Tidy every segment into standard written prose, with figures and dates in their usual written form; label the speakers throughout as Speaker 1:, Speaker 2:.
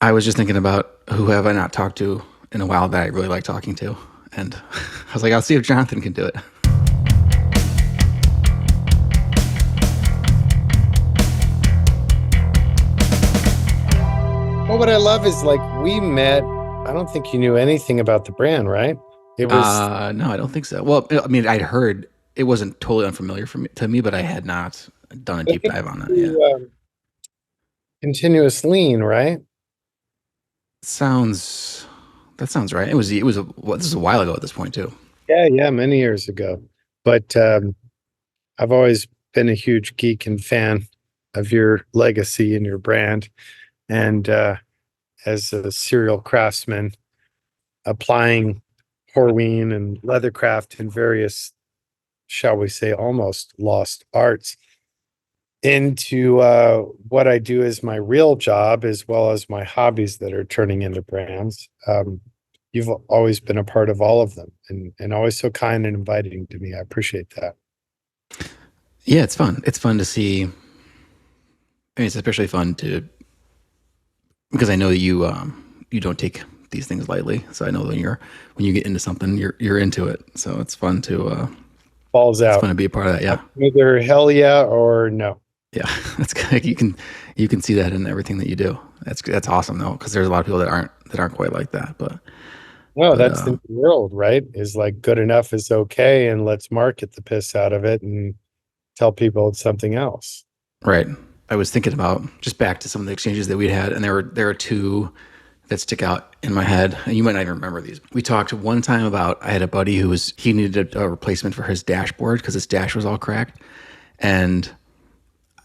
Speaker 1: I was just thinking about who have I not talked to in a while that I really like talking to. And I was like, I'll see if Jonathan can do it.
Speaker 2: Well, what I love is like we met. I don't think you knew anything about the brand, right? It was
Speaker 1: No, I don't think so. Well, I mean, I'd heard it wasn't totally unfamiliar to me, but I had not done a
Speaker 2: I
Speaker 1: deep
Speaker 2: think
Speaker 1: dive on it. Yeah.
Speaker 2: you, continuous lean, right?
Speaker 1: Sounds, that sounds right. This is a while ago at this point too.
Speaker 2: Yeah, yeah, many years ago. But I've always been a huge geek and fan of your legacy and your brand. And as a serial craftsman, applying Horween and leathercraft and various, shall we say, almost lost arts into what I do as my real job, as well as my hobbies that are turning into brands. You've always been a part of all of them and always so kind and inviting to me. I appreciate that.
Speaker 1: Yeah, it's fun. It's fun to see. I mean, it's especially fun to because I know that you don't take these things lightly. So I know when you get into something, you're into it. So
Speaker 2: Balls
Speaker 1: it's fun
Speaker 2: out.
Speaker 1: to be a part of that. Yeah,
Speaker 2: Either hell yeah or no.
Speaker 1: yeah. That's good. You can see that in everything that you do. That's awesome though, because there's a lot of people that aren't quite like that.
Speaker 2: No,
Speaker 1: But
Speaker 2: that's the world, right? Is like good enough is okay, and let's market the piss out of it and tell people it's something else.
Speaker 1: right. I was thinking about just back to some of the exchanges that we'd had, and there are two that stick out in my head. And you might not even remember these. We talked one time about I had a buddy he needed a replacement for his dashboard because his dash was all cracked, and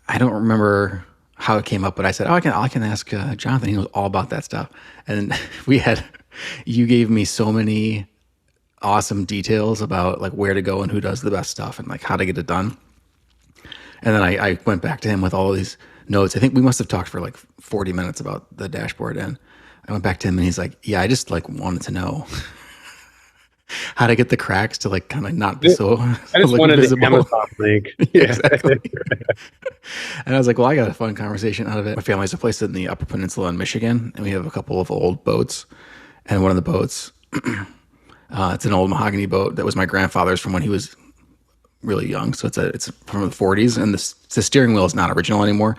Speaker 1: I don't remember how it came up, but I said, "Oh, I can ask Jonathan. He knows all about that stuff." And you gave me so many awesome details about like where to go and who does the best stuff and like how to get it done. And then I went back to him with all these notes. I think we must have talked for like 40 minutes about the dashboard. And I went back to him and he's like, yeah, I just like wanted to know how to get the cracks to like kind of not be so
Speaker 2: I just
Speaker 1: like
Speaker 2: wanted the
Speaker 1: visible.
Speaker 2: Amazon link.
Speaker 1: Yeah,
Speaker 2: Yeah.
Speaker 1: exactly. And I was like, well, I got a fun conversation out of it. My family's a place in the Upper Peninsula in Michigan, and we have a couple of old boats. And one of the boats, it's an old mahogany boat that was my grandfather's from when he was really young. So it's from the 40s, and the steering wheel is not original anymore,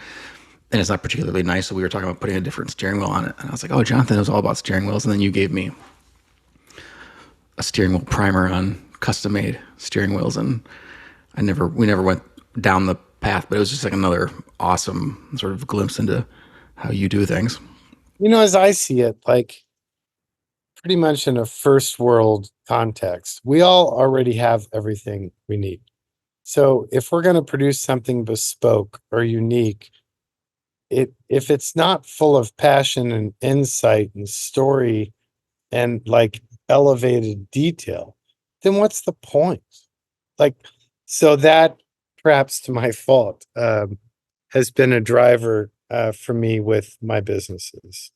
Speaker 1: and it's not particularly nice. So we were talking about putting a different steering wheel on it, and I was like, "Oh, Jonathan knows all about steering wheels." And then you gave me a steering wheel primer on custom made steering wheels, and we never went down the path, but it was just like another awesome sort of glimpse into how you do things.
Speaker 2: As I see it, like pretty much in a first world context, we all already have everything we need. So if we're going to produce something bespoke or unique, if it's not full of passion and insight and story and like elevated detail, then what's the point? Like, so that perhaps to my fault has been a driver for me with my businesses.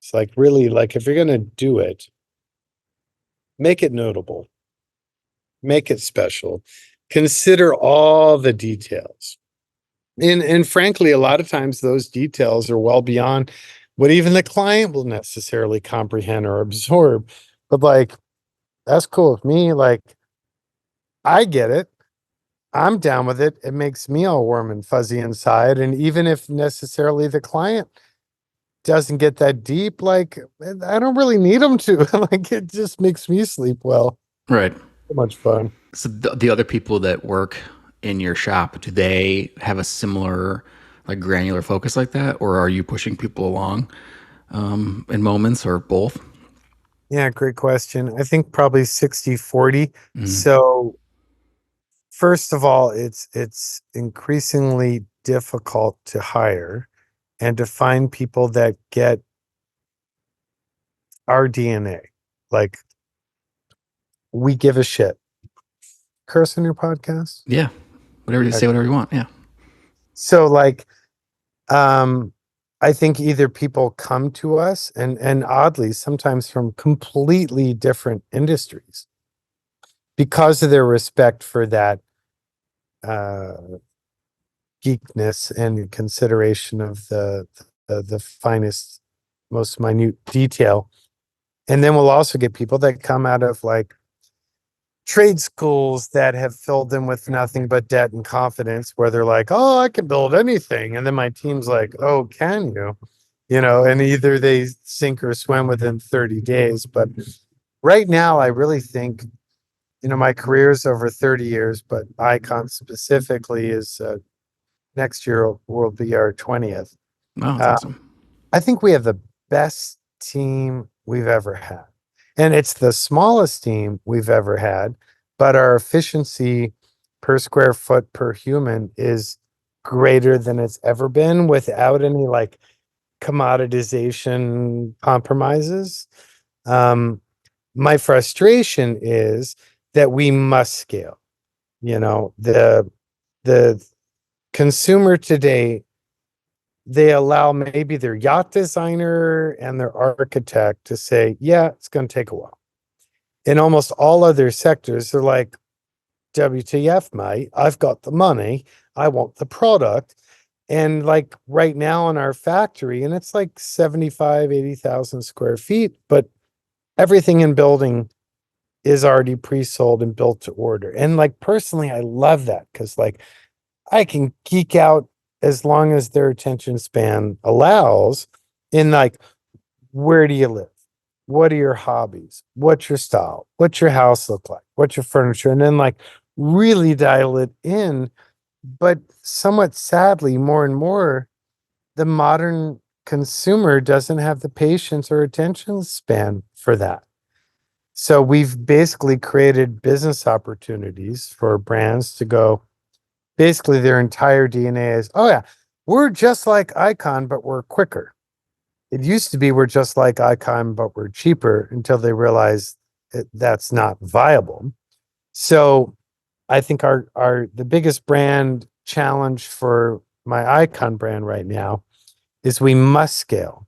Speaker 2: It's like really like if you're going to do it, make it notable, make it special, consider all the details. And frankly, a lot of times those details are well beyond what even the client will necessarily comprehend or absorb. But like, that's cool with me. Like, I get it. I'm down with it. It makes me all warm and fuzzy inside. And even if necessarily the client doesn't get that deep, like, I don't really need them to. Like, it just makes me sleep well.
Speaker 1: Right.
Speaker 2: So much fun.
Speaker 1: So the other people that work in your shop, do they have a similar like granular focus like that, or are you pushing people along in moments, or both?
Speaker 2: Yeah, great question. I think probably 60-40.
Speaker 1: Mm,
Speaker 2: So first of all, it's increasingly difficult to hire and to find people that get our DNA. Like we give a shit. Curse on your podcast?
Speaker 1: yeah, whatever you say, whatever you want. Yeah,
Speaker 2: So like I think either people come to us and oddly sometimes from completely different industries because of their respect for that uh geekness and consideration of the finest most minute detail. And then we'll also get people that come out of like trade schools that have filled them with nothing but debt and confidence, where they're like, oh, I can build anything. And then my team's like, oh, can you? You know, and either they sink or swim within 30 days. But right now, I really think, you know, my career's over 30 years, but Icon specifically is next year will be our 20th.
Speaker 1: Wow, that's
Speaker 2: Uh,
Speaker 1: awesome.
Speaker 2: I think we have the best team we've ever had. And it's the smallest team we've ever had, but our efficiency per square foot per human is greater than it's ever been without any like commoditization compromises. Um, my frustration is that we must scale. You know, the consumer today, they allow maybe their yacht designer and their architect to say, yeah, it's going to take a while. In almost all other sectors, they're like, WTF, mate, I've got the money. I want the product. And like right now in our factory, and it's like 75, 80,000 square feet, but everything in building is already pre-sold and built to order. And like personally, I love that because like I can geek out as long as their attention span allows in like, where do you live? What are your hobbies? What's your style? What's your house look like? What's your furniture? And then like really dial it in. But somewhat sadly, more and more, the modern consumer doesn't have the patience or attention span for that. So we've basically created business opportunities for brands to go, basically their entire DNA is, oh yeah, we're just like Icon, but we're quicker. It used to be we're just like Icon, but we're cheaper, until they realized that's not viable. So I think our the biggest brand challenge for my Icon brand right now is we must scale.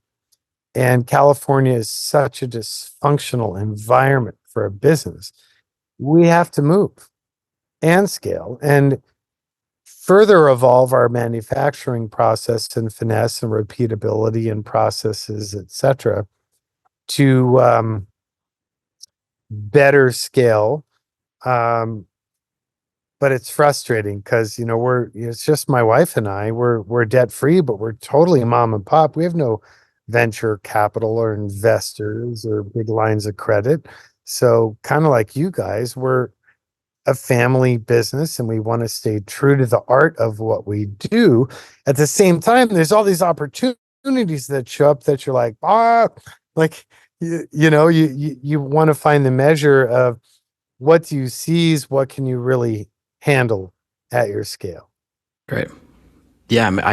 Speaker 2: And California is such a dysfunctional environment for a business. We have to move and scale and further evolve our manufacturing process and finesse and repeatability and processes, etc., to better scale. But it's frustrating because, you know, it's just my wife and I, we're debt free, but we're totally mom and pop. We have no venture capital or investors or big lines of credit. So kind of like you guys, we're a family business and we want to stay true to the art of what we do. At the same time, there's all these opportunities that show up that you're like, you want to find the measure of what do you seize, what can you really handle at your scale.
Speaker 1: Right. Yeah, I'm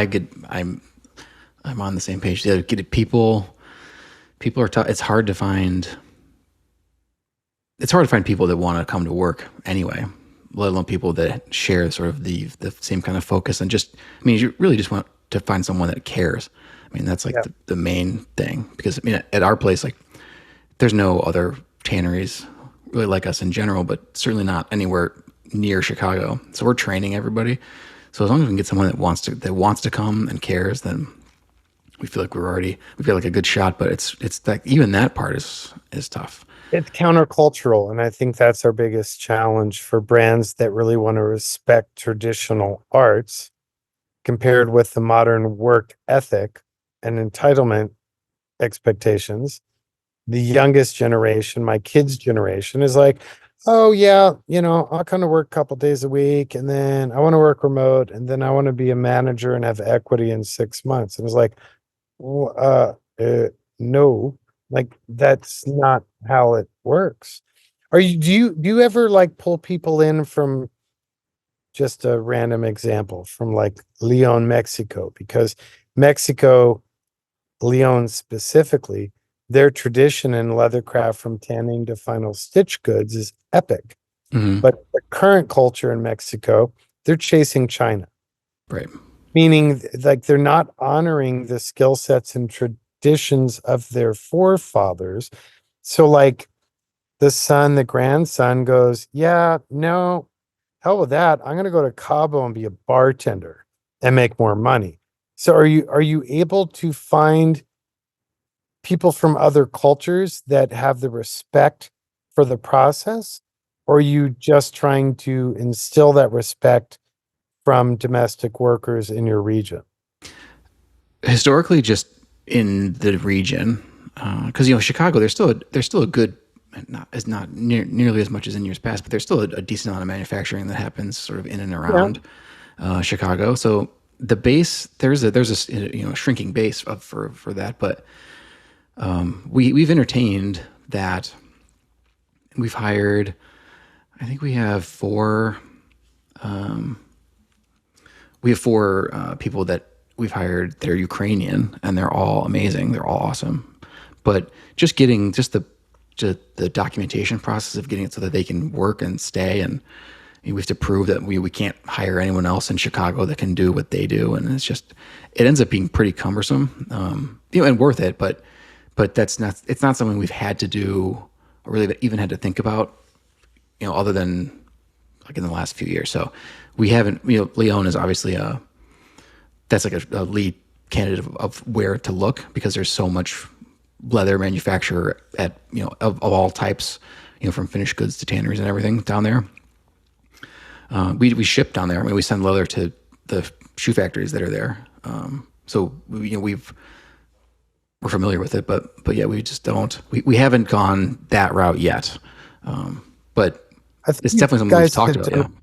Speaker 1: on the same page. Yeah, people are tough. It's hard to find people that want to come to work anyway, let alone people that share sort of the same kind of focus. And just, I mean, you really just want to find someone that cares. I mean, that's like
Speaker 2: Yeah.
Speaker 1: the main thing, because I mean, at our place, like there's no other tanneries really like us in general, but certainly not anywhere near Chicago. So we're training everybody. So as long as we can get someone that wants to come and cares, then we feel like we feel like a good shot. But it's like even that part is tough.
Speaker 2: It's countercultural. And I think that's our biggest challenge for brands that really want to respect traditional arts compared with the modern work ethic and entitlement expectations. The youngest generation, my kids' generation, is like, oh yeah, you know, I'll kind of work a couple days a week and then I want to work remote and then I want to be a manager and have equity in 6 months. And it's like, well, no, like that's not how it works. Do you ever like pull people in from, just a random example, from like Leon, Mexico? Because Mexico, Leon specifically, their tradition in leathercraft from tanning to final stitch goods is epic.
Speaker 1: Hmm.
Speaker 2: But the current culture in Mexico, they're chasing China,
Speaker 1: Right.
Speaker 2: meaning like they're not honoring the skill sets and traditions of their forefathers. So like the grandson goes, yeah, no, hell with that. I'm going to go to Cabo and be a bartender and make more money. So are you able to find people from other cultures that have the respect for the process, or are you just trying to instill that respect from domestic workers in your region?
Speaker 1: Historically, just in the region, because Chicago, there's still a good, not nearly as much as in years past, but there's still a decent amount of manufacturing that happens sort of in and
Speaker 2: Yeah.
Speaker 1: around Chicago. So the base, there's a shrinking base for that, but we've entertained that. We've hired, I think we have four people that we've hired. They're Ukrainian, and they're all amazing. They're all awesome. But just getting the documentation process of getting it so that they can work and stay, and we have to prove that we can't hire anyone else in Chicago that can do what they do, and it ends up being pretty cumbersome, and worth it. But it's not something we've had to do or really even had to think about, other than like in the last few years. So we haven't, Leon is obviously that's like a lead candidate of where to look, because there's so much leather manufacturer at, of all types, from finished goods to tanneries and everything down there. We ship down there. I mean, we send leather to the shoe factories that are there. So we're familiar with it, but yeah, we just don't, we haven't gone that route yet. But
Speaker 2: I think
Speaker 1: it's
Speaker 2: you
Speaker 1: definitely something we've
Speaker 2: guys
Speaker 1: talked
Speaker 2: have
Speaker 1: about.
Speaker 2: done,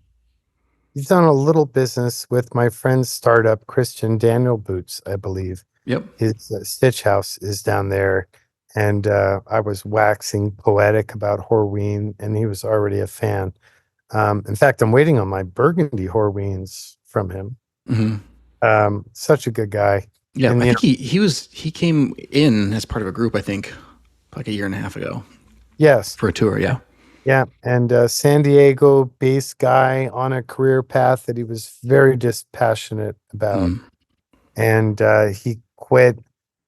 Speaker 2: you've done a little business with my friend's startup, Christian Daniel Boots, I believe.
Speaker 1: Yeah. Yep.
Speaker 2: His Stitch House is down there. And I was waxing poetic about Horween, and he was already a fan. In fact, I'm waiting on my burgundy Horweens from him.
Speaker 1: Mm-hmm.
Speaker 2: Such a good guy.
Speaker 1: Yeah.
Speaker 2: And
Speaker 1: I think he came in as part of a group, I think like a year and a half ago
Speaker 2: yes,
Speaker 1: for a tour. Yeah.
Speaker 2: yeah, and San Diego based guy on a career path that he was very dispassionate about.
Speaker 1: Mm.
Speaker 2: And he quit,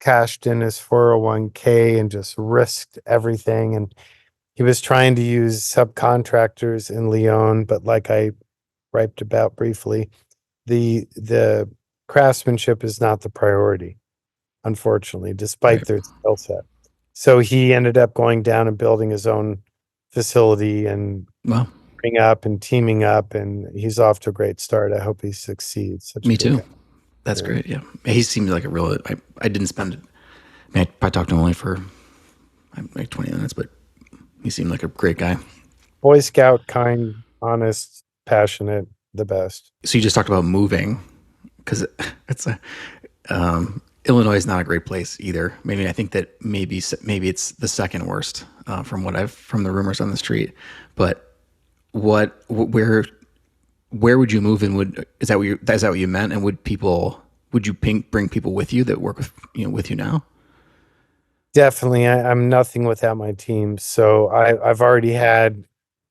Speaker 2: cashed in his 401k, and just risked everything. And he was trying to use subcontractors in Lyon, but like I griped about briefly, the craftsmanship is not the priority, unfortunately, despite
Speaker 1: Right.
Speaker 2: their skill set. So he ended up going down and building his own facility and
Speaker 1: Well,
Speaker 2: bring up and teaming up, and he's off to a great start. I hope he succeeds. Such a
Speaker 1: me
Speaker 2: good
Speaker 1: too.
Speaker 2: guy.
Speaker 1: That's
Speaker 2: Yeah.
Speaker 1: great. Yeah. He seemed like a real, I didn't spend, I probably talked to him only for like 20 minutes, but he seemed like a great guy.
Speaker 2: Boy Scout, kind, honest, passionate, the best.
Speaker 1: So you just talked about moving, because Illinois is not a great place either. Maybe I think that maybe it's the second worst from the rumors on the street. But where would you move, and is that what you meant? And would you bring people with you that work with you now?
Speaker 2: Definitely, I'm nothing without my team. So I've already had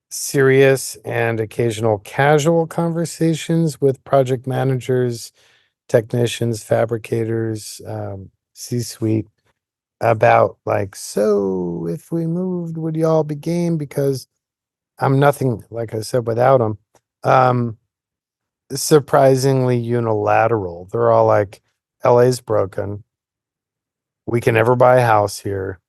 Speaker 2: serious and occasional casual conversations with project managers, technicians, fabricators, C-suite about like, so if we moved, would y'all be game? Because I'm nothing, like I said, without them. Surprisingly unilateral. They're all like, LA's broken. We can never buy a house here.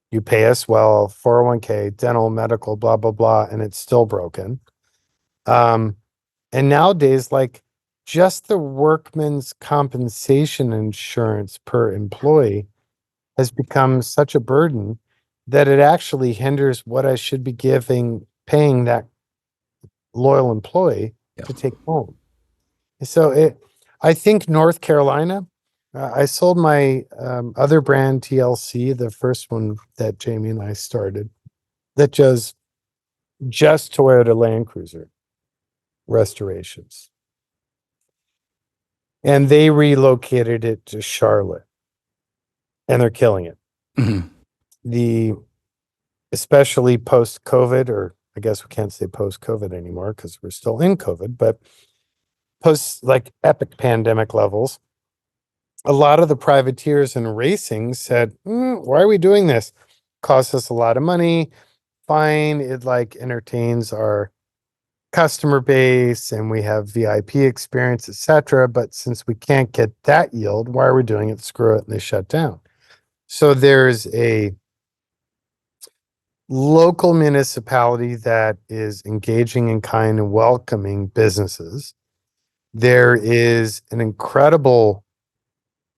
Speaker 2: You pay us well, 401k, dental, medical, blah, blah, blah, and it's still broken. And nowadays, like just the workman's compensation insurance per employee has become such a burden that it actually hinders what I should be paying that loyal employee
Speaker 1: Yeah.
Speaker 2: to take home. So I think North Carolina, I sold my other brand TLC, the first one that Jamie and I started, that does just Toyota Land Cruiser restorations. And they relocated it to Charlotte, and they're killing it.
Speaker 1: Mm-hmm.
Speaker 2: Especially post COVID, or I guess we can't say post COVID anymore because we're still in COVID, but post like epic pandemic levels, a lot of the privateers and racing said, why are we doing this? Costs us a lot of money. Fine. It like entertains our customer base and we have VIP experience, etc. But since we can't get that yield, why are we doing it? Screw it. And they shut down. So there's a local municipality that is engaging in kind and welcoming businesses. There is an incredible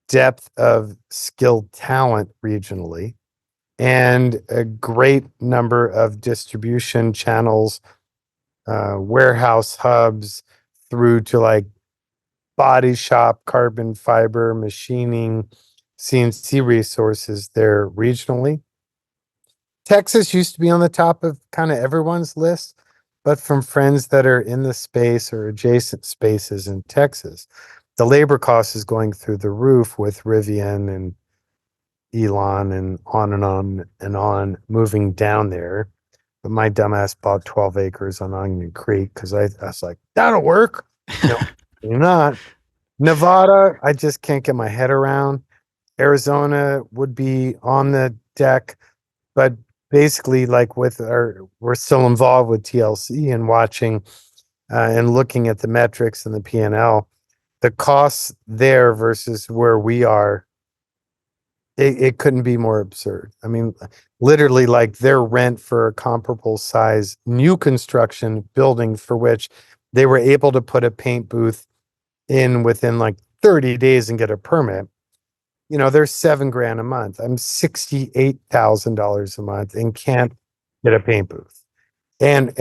Speaker 2: depth of skilled talent regionally and a great number of distribution channels, warehouse hubs through to like body shop, carbon fiber, machining, CNC resources there regionally. Texas used to be on the top of kind of everyone's list, but from friends that are in the space or adjacent spaces in Texas, the labor cost is going through the roof with Rivian and Elon and on and on moving down there. But my dumbass bought 12 acres on Onion Creek because I was like, that'll work. No, you're not. Nevada, I just can't get my head around. Arizona would be on the deck, but basically, like we're still involved with TLC and watching and looking at the metrics and the P&L. The costs there versus where we are, it couldn't be more absurd. I mean, literally, like their rent for a comparable size new construction building for which they were able to put a paint booth in within like 30 days and get a permit. You know, they're $7,000 a month. I'm $68,000 a month and can't get a paint booth. And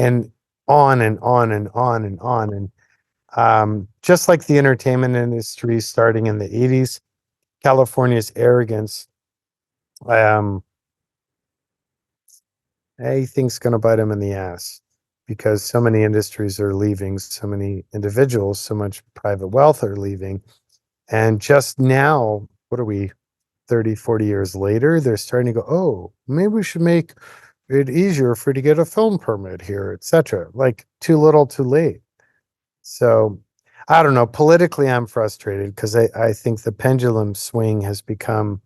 Speaker 2: on and on and on and on. And just like the entertainment industry starting in the 80s, California's arrogance, I think's gonna bite them in the ass because so many industries are leaving, so many individuals, so much private wealth are leaving. And just now, what are we, 30, 40 years later, they're starting to go, oh, maybe we should make it easier for you to get a film permit here, etc. Like too little, too late. So I don't know. Politically, I'm frustrated because I think the pendulum swing has become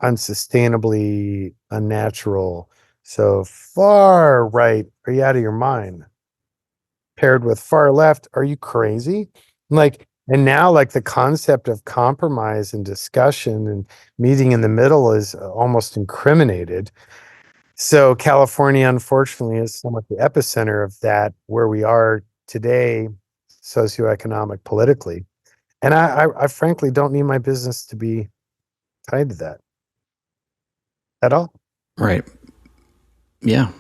Speaker 2: unsustainably unnatural. So far right, are you out of your mind? Paired with far left, are you crazy? Like, and now like the concept of compromise and discussion and meeting in the middle is almost incriminated. So California, unfortunately, is somewhat the epicenter of that where we are today, socioeconomic, politically. And I frankly don't need my business to be tied to that at all.
Speaker 1: Right. Yeah.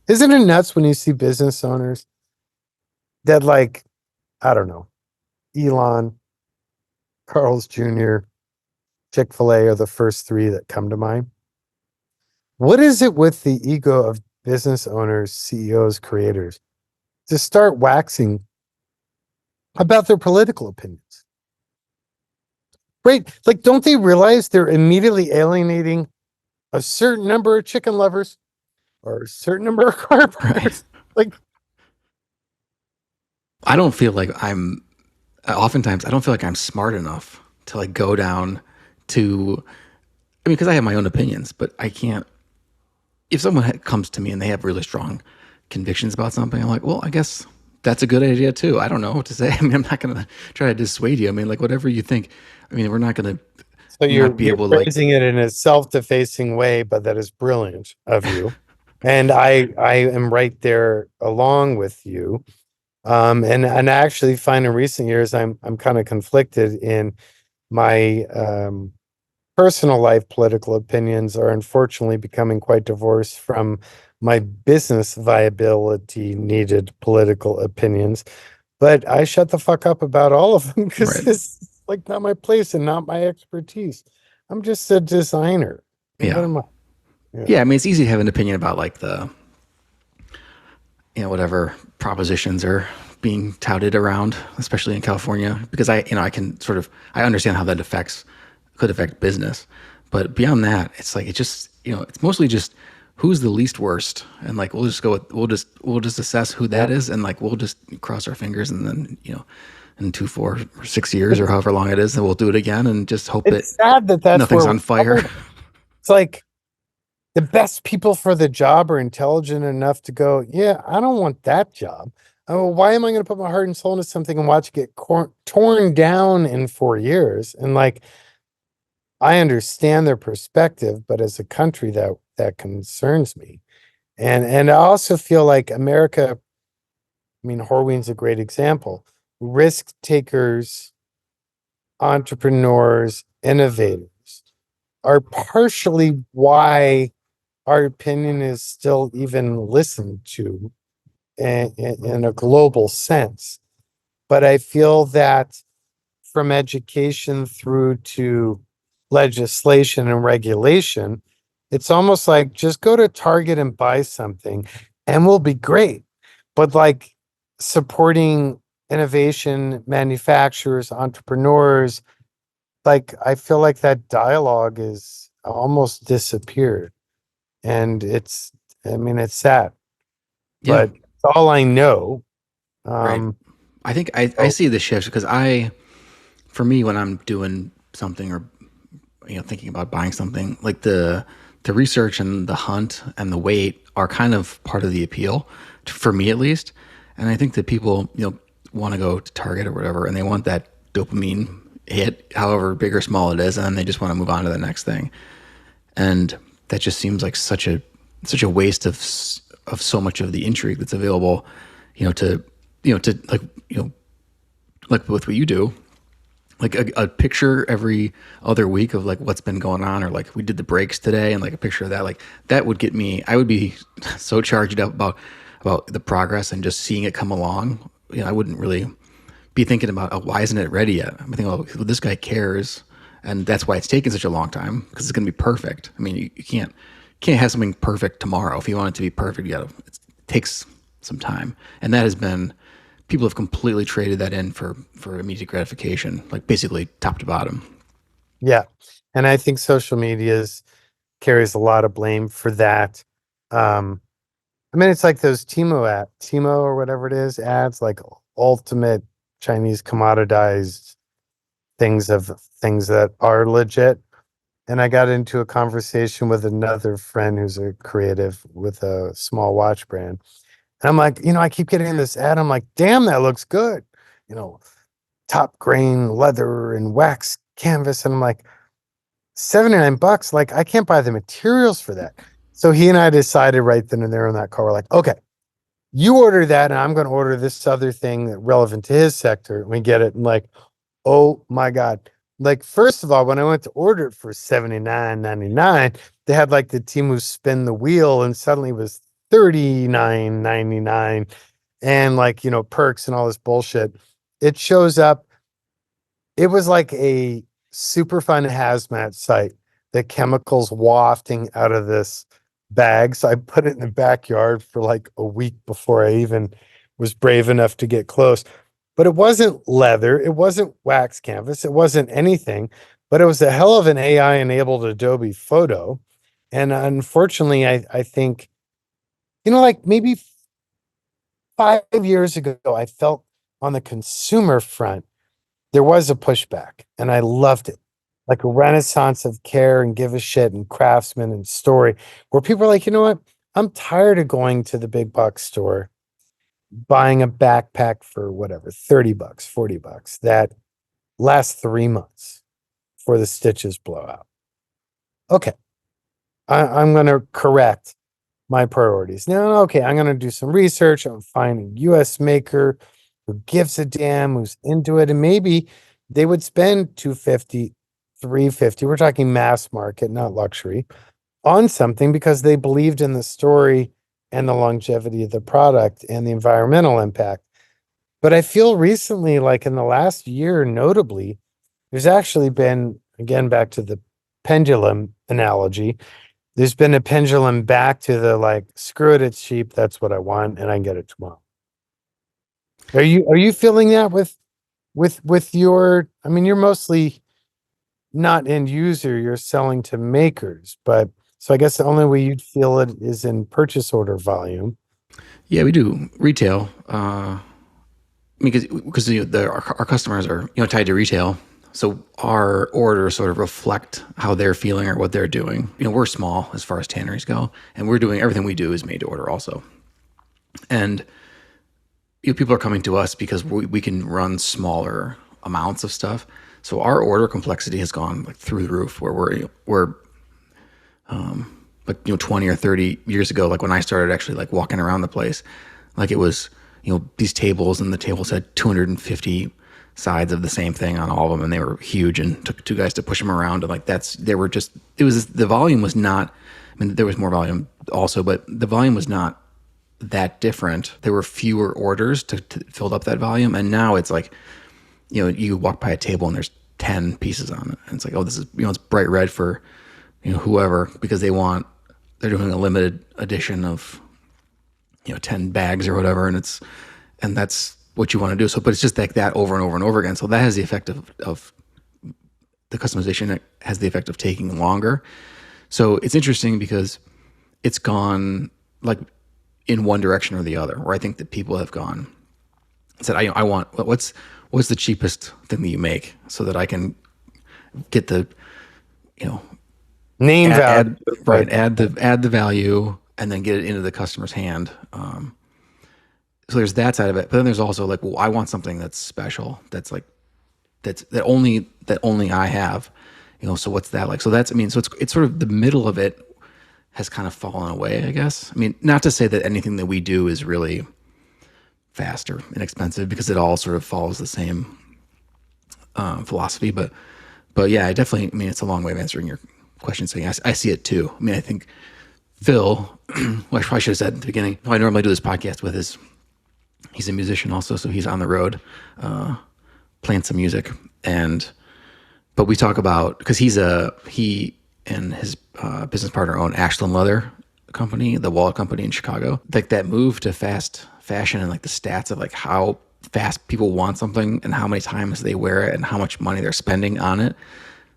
Speaker 2: Isn't it nuts when you see business owners that like, I don't know, Elon, Carl's Jr., Chick-fil-A are the first three that come to mind. What is it with the ego of business owners, CEOs, creators to start waxing about their political opinions? Right? Like, don't they realize they're immediately alienating a certain number of chicken lovers or a certain number of car buyers?
Speaker 1: Right.
Speaker 2: Like,
Speaker 1: I don't feel like I'm oftentimes I don't feel like I'm smart enough to like go down to I mean because I have my own opinions, but I can't if someone comes to me and they have really strong convictions about something, I'm like, well, I guess that's a good idea too. I don't know what to say. I mean, I'm not going to try to dissuade you. I mean, like whatever you think. I mean, we're not going to
Speaker 2: so
Speaker 1: not be
Speaker 2: you're
Speaker 1: able to like
Speaker 2: phrasing it in a self-defacing way, but that is brilliant of you. And I am right there along with you. And I actually find in recent years I'm kind of conflicted in my personal life political opinions are unfortunately becoming quite divorced from my business viability needed political opinions. But I shut the fuck up about all of them because
Speaker 1: right.
Speaker 2: this is like not my place and not my expertise. I'm just a designer. What
Speaker 1: Yeah.
Speaker 2: am I?
Speaker 1: Yeah, I mean, it's easy to have an opinion about like the whatever propositions are being touted around, especially in California, because I can sort of I understand how that could affect business, but beyond that, it's like it just it's mostly just who's the least worst, and like we'll just go with we'll just assess who that is, and like we'll just cross our fingers, and then in 2, 4, or 6 years or however long it is, and we'll do it again, and just hope
Speaker 2: It's sad that that's
Speaker 1: nothing's
Speaker 2: where
Speaker 1: on fire.
Speaker 2: it's like the best people for the job are intelligent enough to go, yeah, I don't want that job. Oh, why am I going to put my heart and soul into something and watch it get torn down in 4 years? And like, I understand their perspective, but as a country that concerns me. And I also feel like America, I mean, Horween's a great example. Risk takers, entrepreneurs, innovators are partially why our opinion is still even listened to in a global sense. But I feel that from education through to legislation and regulation, it's almost like just go to Target and buy something and we'll be great. But like supporting innovation, manufacturers, entrepreneurs, like I feel like that dialogue is almost disappeared. And I mean, it's sad,
Speaker 1: Yeah,
Speaker 2: but it's all I know.
Speaker 1: right.
Speaker 2: Um,
Speaker 1: I think I
Speaker 2: so
Speaker 1: see the shift because for me, when I'm doing something or thinking about buying something, like the research and the hunt and the wait are kind of part of the appeal, for me at least. And I think that people want to go to Target or whatever, and they want that dopamine hit, however big or small it is, and then they just want to move on to the next thing. And that just seems like such a waste of so much of the intrigue that's available, to to like with what you do, like a picture every other week of like what's been going on, or like we did the breaks today and like a picture of that, like that would get me. I would be so charged up about the progress and just seeing it come along. I wouldn't really be thinking about, oh, why isn't it ready yet? I'm thinking, oh, well, this guy cares, and that's why it's taken such a long time, because it's going to be perfect. I mean, you can't have something perfect tomorrow. If you want it to be perfect, it takes some time, and that has been, people have completely traded that in for immediate gratification, like basically top to bottom.
Speaker 2: yeah. And I think social media's carries a lot of blame for that. Um, I mean, it's like those Timo or whatever it is, ads like ultimate Chinese commoditized things that are legit. And I got into a conversation with another friend who's a creative with a small watch brand. And I'm like, I keep getting this ad. I'm like, damn, that looks good. You know, top grain leather and wax canvas. And I'm like, $79. Like, I can't buy the materials for that. So he and I decided right then and there in that car, we're like, okay, you order that, and I'm going to order this other thing that relevant to his sector. And we get it. And like, oh my God. Like, first of all, when I went to order it for $79.99, they had like the Timu spin the wheel, and suddenly it was $39.99 and like, perks and all this bullshit. It shows up. It was like a super fun hazmat site, the chemicals wafting out of this bag. So I put it in the backyard for like a week before I even was brave enough to get close. But it wasn't leather, it wasn't wax canvas, it wasn't anything, but it was a hell of an AI enabled Adobe photo. And unfortunately, I think, like maybe 5 years ago, I felt on the consumer front there was a pushback, and I loved it. Like a renaissance of care and give a shit and craftsman and story, where people are like, you know what? I'm tired of going to the big box store, buying a backpack for whatever, $30, $40 that lasts 3 months before the stitches blow out. Okay. I'm going to correct my priorities. Now, okay, I'm going to do some research. I'm finding a US maker who gives a damn, who's into it. And maybe they would spend 250, 350. We're talking mass market, not luxury, on something because they believed in the story and the longevity of the product and the environmental impact. But I feel recently, like in the last year, notably, there's actually been, again, back to the pendulum analogy, there's been a pendulum back to the like, screw it, it's cheap, that's what I want, and I can get it tomorrow. Are you feeling that with your, I mean, you're mostly not end user, you're selling to makers, but so I guess the only way you'd feel it is in purchase order volume.
Speaker 1: Yeah, we do retail. Because our customers are tied to retail, so our orders sort of reflect how they're feeling or what they're doing. We're small as far as tanneries go, and we're doing everything we do is made to order also. And people are coming to us because we can run smaller amounts of stuff. So our order complexity has gone like through the roof. Where we're like 20 or 30 years ago, like when I started actually like walking around the place, like it was these tables, and the tables had 250 sides of the same thing on all of them, and they were huge, and took two guys to push them around, and like the volume was not. I mean, there was more volume also, but the volume was not that different. There were fewer orders to fill up that volume, and now it's like you walk by a table and there's 10 pieces on it, and it's like, oh, this is it's bright red for whoever, because they're doing a limited edition of 10 bags or whatever, and that's what you want to do. So, but it's just like that over and over and over again. So that has the effect of the customization, that has the effect of taking longer. So it's interesting because it's gone like in one direction or the other, where I think that people have gone and said, I want, what's the cheapest thing that you make, so that I can get the,
Speaker 2: Name value.
Speaker 1: add the value, and then get it into the customer's hand. So there's that side of it, but then there's also like, well, I want something that's special, that only I have, so what's that like? So so it's sort of the middle of it has kind of fallen away, I guess. I mean, not to say that anything that we do is really fast or inexpensive, because it all sort of follows the same philosophy, but yeah, I mean, it's a long way of answering your question, saying I see it too. I mean, I think Phil, what I probably should have said at the beginning, who I normally do this podcast with, he's a musician also, so he's on the road playing some music, but we talk about, because he and his business partner own Ashland Leather Company, the wallet company in Chicago. Like that move to fast fashion, and like the stats of like how fast people want something and how many times they wear it and how much money they're spending on it.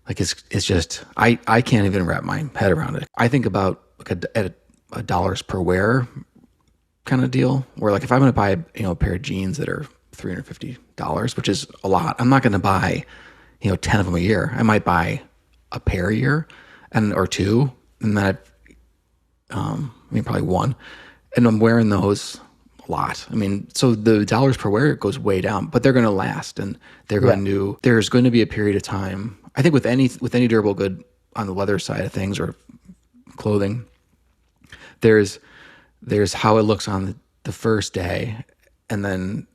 Speaker 1: Like it's just, I can't even wrap my head around it. I think about like a dollars per wear kind of deal, where like if I'm going to buy a pair of jeans that are $350, which is a lot, I'm not going to buy 10 of them a year. I might buy a pair a year, or two, and then probably one, and I'm wearing those a lot. I mean, so the dollars per wear goes way down, but they're going to last, and there's going to be a period of time. I think with any durable good on the leather side of things, or clothing, there's how it looks on the first day, and then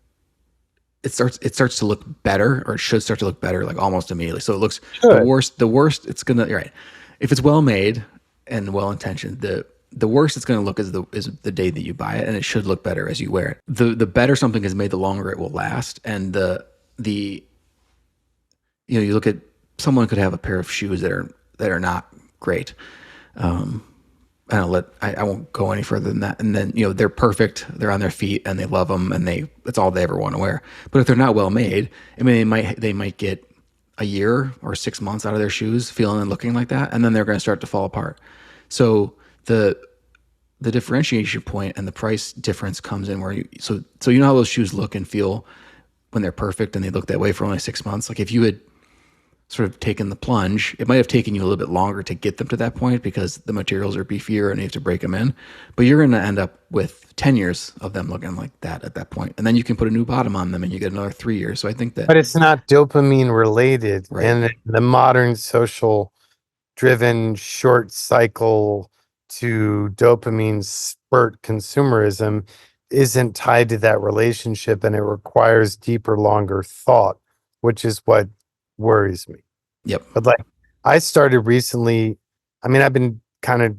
Speaker 1: it starts to look better, or it should start to look better like almost immediately. So it looks the worst it's gonna, right, if it's well made and well intentioned, the worst it's going to look is the day that you buy it, and it should look better as you wear it. The better something is made, the longer it will last. And you look at, someone could have a pair of shoes that are not great. I won't go any further than that. And then they're perfect, they're on their feet and they love them, and that's all they ever want to wear. But if they're not well made, I mean, they might get a year or 6 months out of their shoes feeling and looking like that, and then they're going to start to fall apart. So the differentiation point and the price difference comes in, where so how those shoes look and feel when they're perfect and they look that way for only 6 months. Like if you had sort of taken the plunge, it might have taken you a little bit longer to get them to that point, because the materials are beefier and you have to break them in. But you're going to end up with 10 years of them looking like that at that point. And then you can put a new bottom on them and you get another 3 years. So I think that...
Speaker 2: But it's not dopamine related.
Speaker 1: Right.
Speaker 2: And the modern social driven short cycle to dopamine spurt consumerism isn't tied to that relationship, and it requires deeper, longer thought, which is what worries me.
Speaker 1: Yep.
Speaker 2: But like, I started recently, I mean, I've been kind of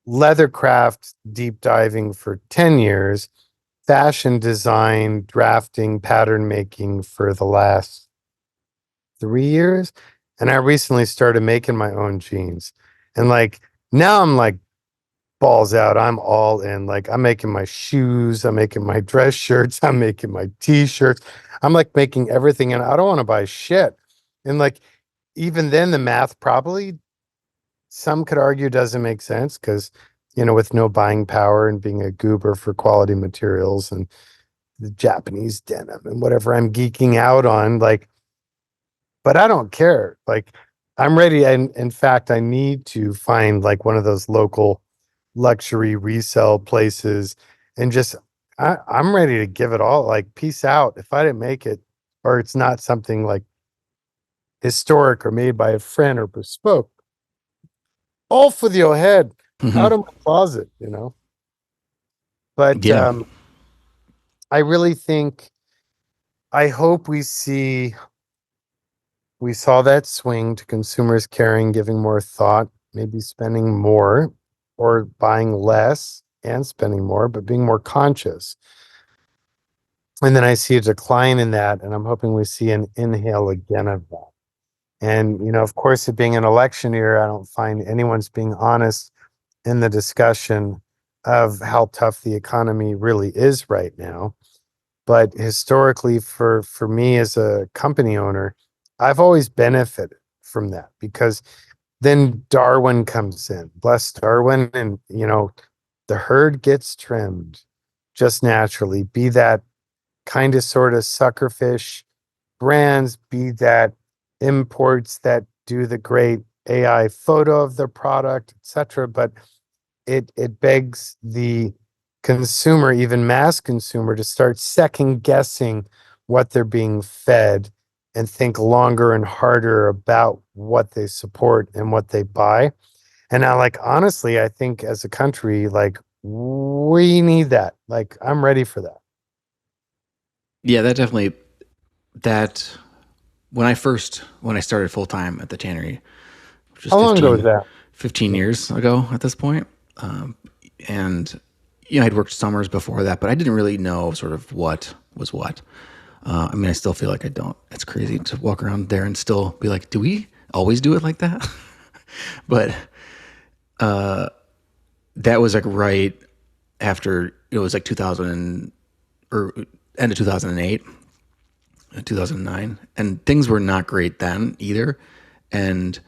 Speaker 2: leathercraft deep diving for 10 years, fashion design, drafting, pattern making for the last 3 years. And I recently started making my own jeans. And like, now I'm like balls out. I'm all in. Like, I'm making my shoes, I'm making my dress shirts, I'm making my t-shirts. I'm like making everything, and I don't want to buy shit. And like, even then, the math probably, some could argue, doesn't make sense, because, with no buying power and being a goober for quality materials and the Japanese denim and whatever I'm geeking out on, like, but I don't care. Like, I'm ready. And in fact, I need to find like one of those local luxury resale places, and just, I'm ready to give it all. Like, peace out if I didn't make it, or it's not something like historic or made by a friend or bespoke, off with your head, out
Speaker 1: Hmm.
Speaker 2: of my closet, you know. But
Speaker 1: Yeah.
Speaker 2: I really think, I hope we saw that swing to consumers caring, giving more thought, maybe spending more or buying less and spending more, but being more conscious. And then I see a decline in that, and I'm hoping we see an inhale again of that. And, you know, of course, it being an election year, I don't find anyone's being honest in the discussion of how tough the economy really is right now. But historically, for me as a company owner, I've always benefited from that, because then Darwin comes in, bless Darwin, and you know, the herd gets trimmed just naturally. Be that kind of sort of suckerfish brands, be that imports that do the great AI photo of their product, etc. But it begs the consumer, even mass consumer, to start second guessing what they're being fed and think longer and harder about what they support and what they buy. And I, like, honestly, I think as a country, like, we need that. Like, I'm ready for that.
Speaker 1: Yeah, that definitely, that when I started full time at the tannery, which was
Speaker 2: How long ago was that?
Speaker 1: 15 years ago at this point. Um, and I'd worked summers before that, but I didn't really know sort of what was what. I mean, I still feel like I don't. It's crazy to walk around there and still be like, do we always do it like that? But that was like right after, it was like 2000 or end of 2008, 2009, and things were not great then either. And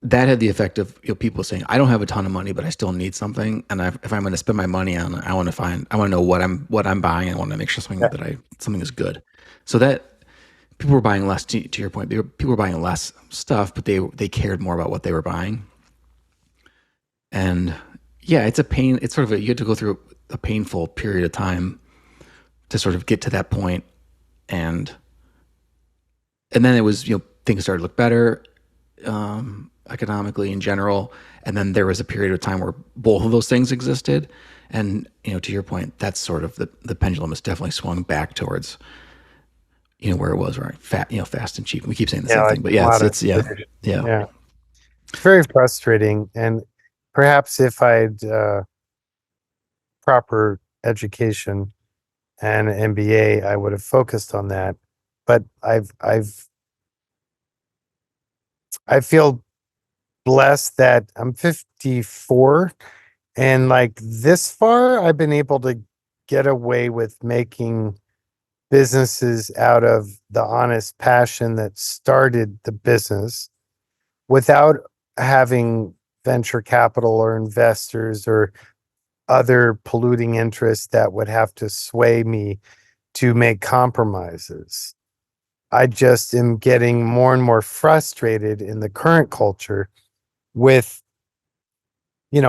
Speaker 1: that had the effect of, people saying, I don't have a ton of money, but I still need something. And if I'm going to spend my money on it, I want to know what I'm buying. I want to make sure
Speaker 2: Yeah.
Speaker 1: something is good. So that people were buying less, to your point, people were buying less stuff, but they cared more about what they were buying. And yeah, it's a pain. It's sort of you have to go through a painful period of time to sort of get to that point. And then it was, things started to look better, economically in general. And then there was a period of time where both of those things existed. And, to your point, that's sort of the pendulum has definitely swung back towards, where it was, right? Fast and cheap. We keep saying the
Speaker 2: Yeah,
Speaker 1: same
Speaker 2: like
Speaker 1: thing, but yeah, yeah, yeah.
Speaker 2: yeah. It's very frustrating. And perhaps if I'd proper education and an MBA, I would have focused on that. But I feel blessed that I'm 54, and like this far, I've been able to get away with making businesses out of the honest passion that started the business without having venture capital or investors or other polluting interests that would have to sway me to make compromises. I just am getting more and more frustrated in the current culture with,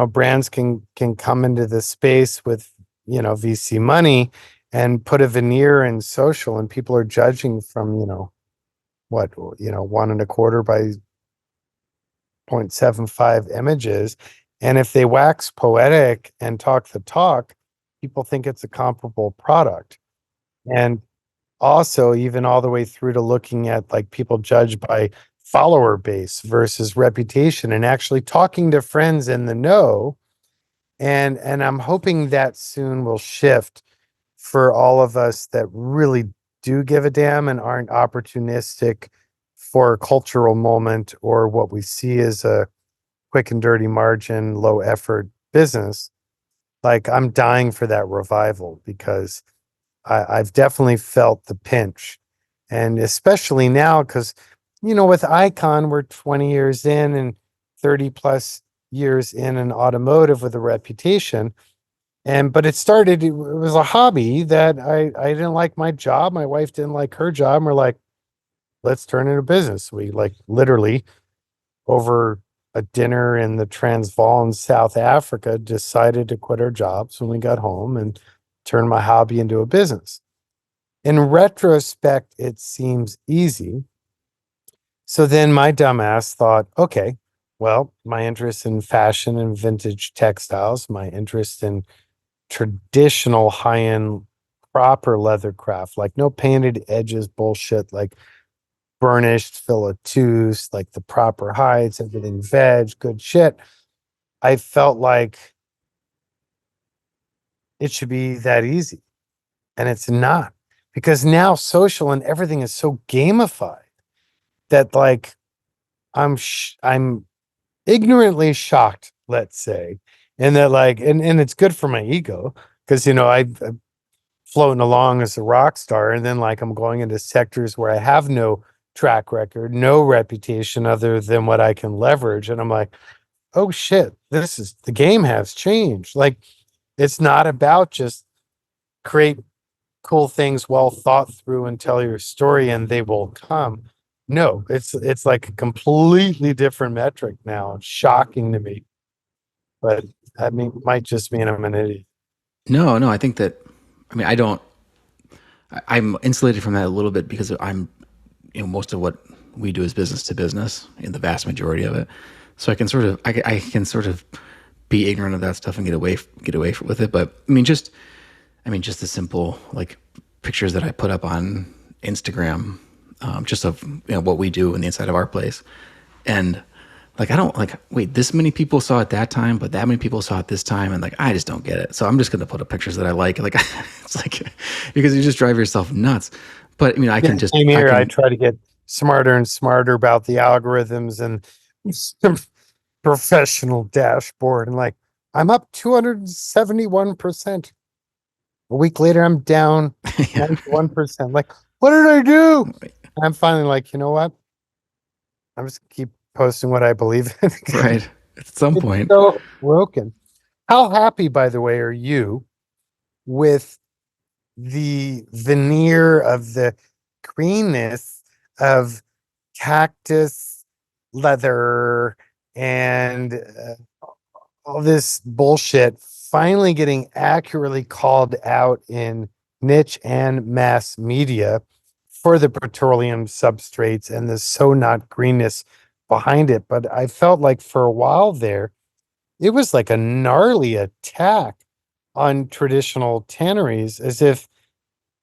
Speaker 2: brands can come into the space with, VC money and put a veneer in social, and people are judging from, what, 1.25 by 0.75 images. And if they wax poetic and talk the talk, people think it's a comparable product. And also, even all the way through to looking at, like, people judge by follower base versus reputation, and actually talking to friends in the know. And I'm hoping that soon will shift for all of us that really do give a damn and aren't opportunistic for a cultural moment or what we see as a quick and dirty margin, low effort business. Like, I'm dying for that revival, because I've definitely felt the pinch. And especially now, because, with Icon, we're 20 years in and 30 plus years in automotive with a reputation. But it was a hobby that I didn't like my job. My wife didn't like her job. And we're like, let's turn it into business. We, like, literally over a dinner in the Transvaal in South Africa, decided to quit our jobs when we got home and turn my hobby into a business. In retrospect, it seems easy, So then my dumbass thought, okay, well, my interest in fashion and vintage textiles, my interest in traditional high-end proper leather craft, like no painted edges bullshit, like burnished filatus, like the proper hides, everything veg, good shit. I felt like it should be that easy. And it's not, because now social and everything is so gamified that like I'm ignorantly shocked, let's say, and that like, and it's good for my ego because I'm floating along as a rock star, and then like I'm going into sectors where I have no track record, no reputation other than what I can leverage, and I'm like, oh shit, this is the game has changed. Like, it's not about just create cool things well thought through and tell your story and they will come. No, it's like a completely different metric now. It's shocking to me. But I mean, might just mean I'm an idiot.
Speaker 1: No, no, I think that, I mean, I don't, I'm insulated from that a little bit because I'm, most of what we do is business to business in the vast majority of it. So I can sort of be ignorant of that stuff and get away with it. But I mean, just the simple like pictures that I put up on Instagram, just of what we do in the inside of our place, and like I don't like wait this many people saw it that time, but that many people saw it this time, and like I just don't get it. So I'm just gonna put up pictures that I like. Like it's like because you just drive yourself nuts. But I mean, I can just
Speaker 2: Same
Speaker 1: I
Speaker 2: here. I
Speaker 1: can
Speaker 2: try to get smarter and smarter about the algorithms and some professional dashboard. And like, I'm up 271%. A week later, I'm down
Speaker 1: yeah,
Speaker 2: 91%. Like, what did I do? And I'm finally like, you know what? I'm just keep posting what I believe in.
Speaker 1: right. At some
Speaker 2: It's
Speaker 1: point,
Speaker 2: so broken. How happy, by the way, are you with the veneer of the greenness of cactus leather and all this bullshit finally getting accurately called out in niche and mass media for the petroleum substrates and the so not greenness behind it? But I felt like for a while there, it was like a gnarly attack on traditional tanneries, as if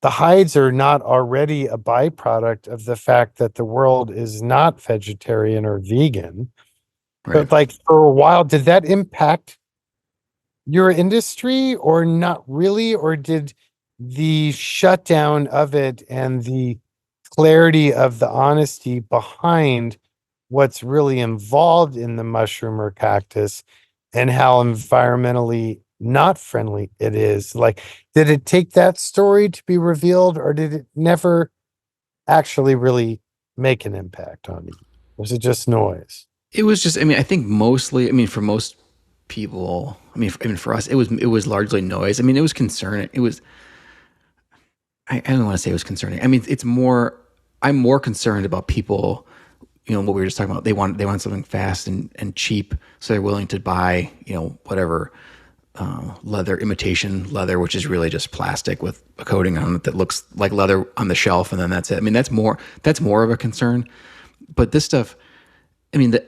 Speaker 2: the hides are not already a byproduct of the fact that the world is not vegetarian or vegan.
Speaker 1: right.
Speaker 2: But like for a while, did that impact your industry or not really? Or did the shutdown of it and the clarity of the honesty behind what's really involved in the mushroom or cactus and how environmentally not friendly it is, like, did it take that story to be revealed, or did it never actually really make an impact on you? Was it just noise?
Speaker 1: It was just, I mean, I think mostly, I mean, for most people, I mean, for us, it was largely noise. I mean, it was concerning. It was, I don't want to say it was concerning. I mean, it's more, I'm more concerned about people, what we were just talking about. They want something fast and cheap. So they're willing to buy, whatever, leather, imitation leather, which is really just plastic with a coating on it that looks like leather on the shelf. And then that's it. I mean, that's more of a concern, but this stuff, I mean, the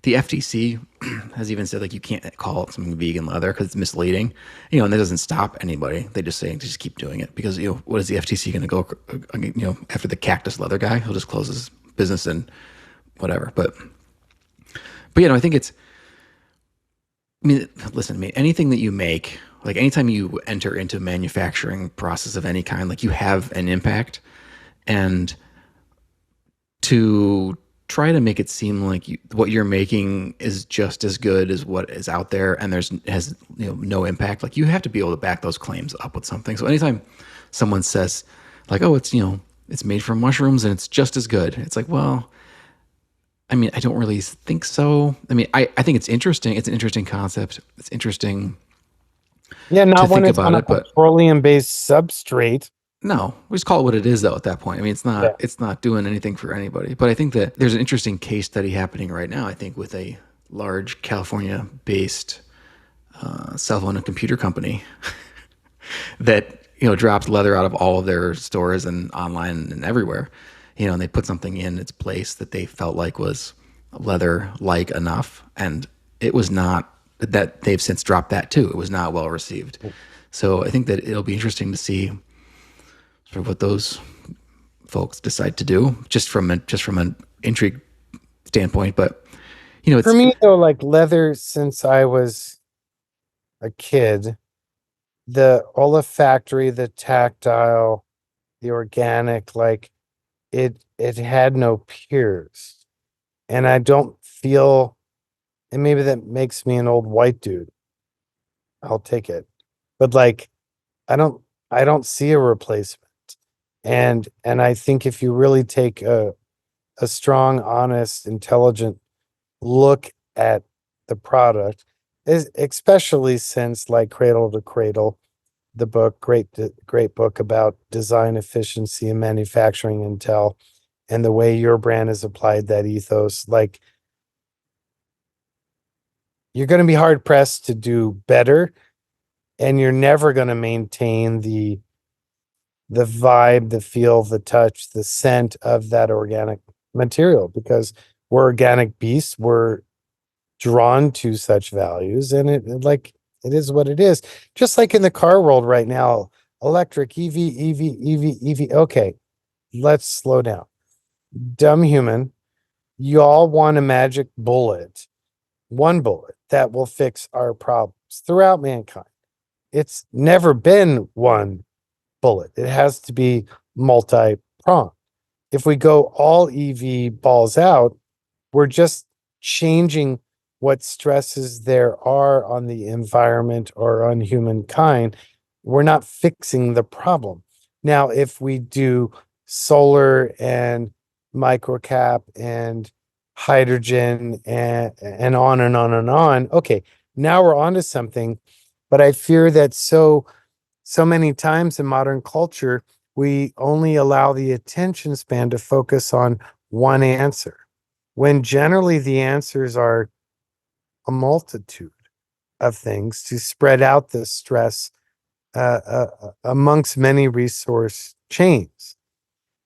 Speaker 1: FTC has even said like you can't call it something vegan leather because it's misleading, and that doesn't stop anybody. They just say just keep doing it because what is the FTC going to go, after the cactus leather guy? He'll just close his business and whatever. But I think it's. I mean, listen to me. Anything that you make, like anytime you enter into a manufacturing process of any kind, like you have an impact, and to try to make it seem like what you're making is just as good as what is out there and has no impact, like you have to be able to back those claims up with something. So anytime someone says like, oh, it's made from mushrooms and it's just as good, it's like, well, I mean, I don't really think so. I mean, I think it's interesting. It's an interesting concept. It's interesting
Speaker 2: Yeah,
Speaker 1: to
Speaker 2: not when
Speaker 1: think
Speaker 2: it's
Speaker 1: about
Speaker 2: on a
Speaker 1: it, but
Speaker 2: petroleum-based substrate.
Speaker 1: no, we just call it what it is though at that point. I mean,
Speaker 2: Yeah.
Speaker 1: it's not doing anything for anybody. But I think that there's an interesting case study happening right now, I think, with a large California based cell phone and computer company that, drops leather out of all of their stores and online and everywhere. and they put something in its place that they felt like was leather-like enough, and it was not. That they've since dropped that too. It was not well received. So I think that it'll be interesting to see sort of what those folks decide to do, just from an intrigue standpoint. But
Speaker 2: For
Speaker 1: it's
Speaker 2: me though, like leather since I was a kid, the olfactory, the tactile, the organic, like it had no peers. And I don't feel, and maybe that makes me an old white dude. I'll take it. But like I don't I don't see a replacement. And I think if you really take a strong, honest, intelligent look at the product, especially since like Cradle to Cradle, the book, great book about design efficiency and manufacturing intel, and the way your brand has applied that ethos, like you're going to be hard pressed to do better, and you're never going to maintain the vibe, the feel, the touch, the scent of that organic material, because we're organic beasts. We're drawn to such values, and like it is what it is. Just like in the car world right now, electric, EV. Okay, let's slow down. Dumb human, you all want a magic bullet, one bullet that will fix our problems throughout mankind. It's never been one bullet. It has to be multi-pronged. If we go all EV balls out, we're just changing what stresses there are on the environment or on humankind. We're not fixing the problem. Now, if we do solar and microcap and hydrogen and on and on and on, okay, now we're onto something. But I fear that so many times in modern culture, we only allow the attention span to focus on one answer, when generally the answers are a multitude of things to spread out the stress amongst many resource chains.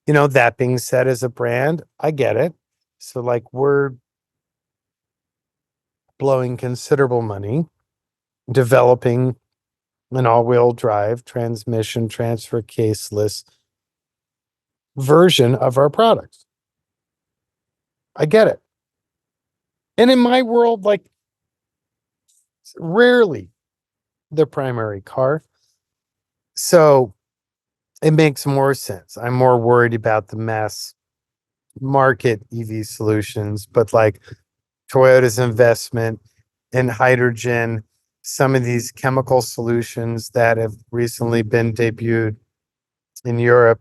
Speaker 2: That being said, as a brand, I get it. So like we're blowing considerable money developing an all-wheel drive transmission transfer caseless version of our products. I get it. And in my world, like rarely the primary car. So it makes more sense. I'm more worried about the mass market EV solutions, but like Toyota's investment in hydrogen, some of these chemical solutions that have recently been debuted in Europe,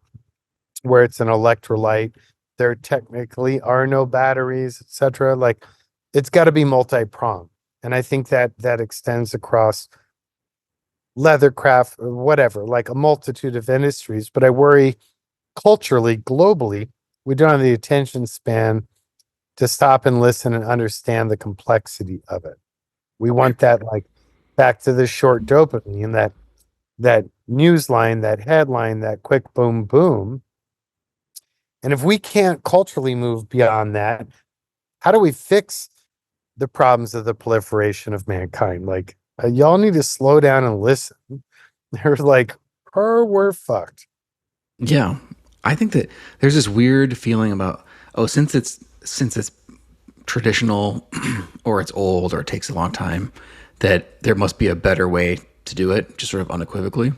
Speaker 2: where it's an electrolyte, there technically are no batteries, etc. Like it's got to be multi-pronged. And I think that extends across leathercraft or whatever, like a multitude of industries. But I worry culturally, globally, we don't have the attention span to stop and listen and understand the complexity of it. We want that, like back to the short dopamine, that news line, that headline, that quick boom boom. And if we can't culturally move beyond that, how do we fix the problems of the proliferation of mankind? Like y'all need to slow down and listen. They're like, oh, we're fucked.
Speaker 1: Yeah, I think that there's this weird feeling about, since it's traditional or it's old or it takes a long time, that there must be a better way to do it, just sort of unequivocally.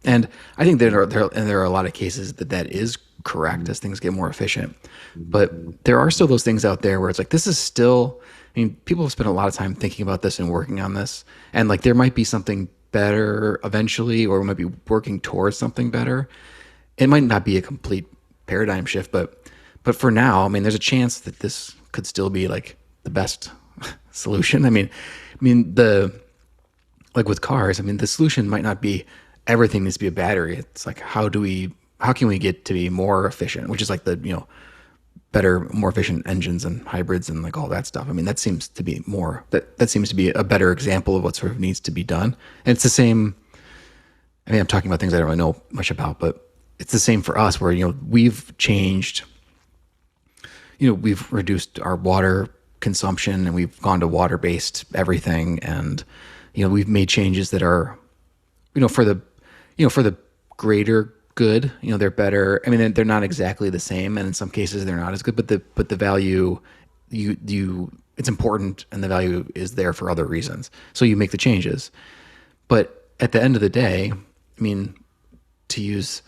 Speaker 1: And I think there are a lot of cases that is correct as things get more efficient. But there are still those things out there where it's like, this is still, I mean, people have spent a lot of time thinking about this and working on this. And like, there might be something better eventually, or we might be working towards something better. It might not be a complete paradigm shift, but for now, I mean, there's a chance that this could still be like the best solution. I mean, like with cars, I mean, the solution might not be everything needs to be a battery. It's like, how can we get to be more efficient, which is like the, better, more efficient engines and hybrids and like all that stuff. I mean, that seems to be that seems to be a better example of what sort of needs to be done. And it's the same. I mean, I'm talking about things I don't really know much about, but it's the same for us where, we've changed we've reduced our water consumption and we've gone to water based everything, and we've made changes that are for the for the greater good. They're better. I mean, they're not exactly the same, and in some cases they're not as good, but the value, you it's important, and the value is there for other reasons, so you make the changes. But at the end of the day, I mean, to use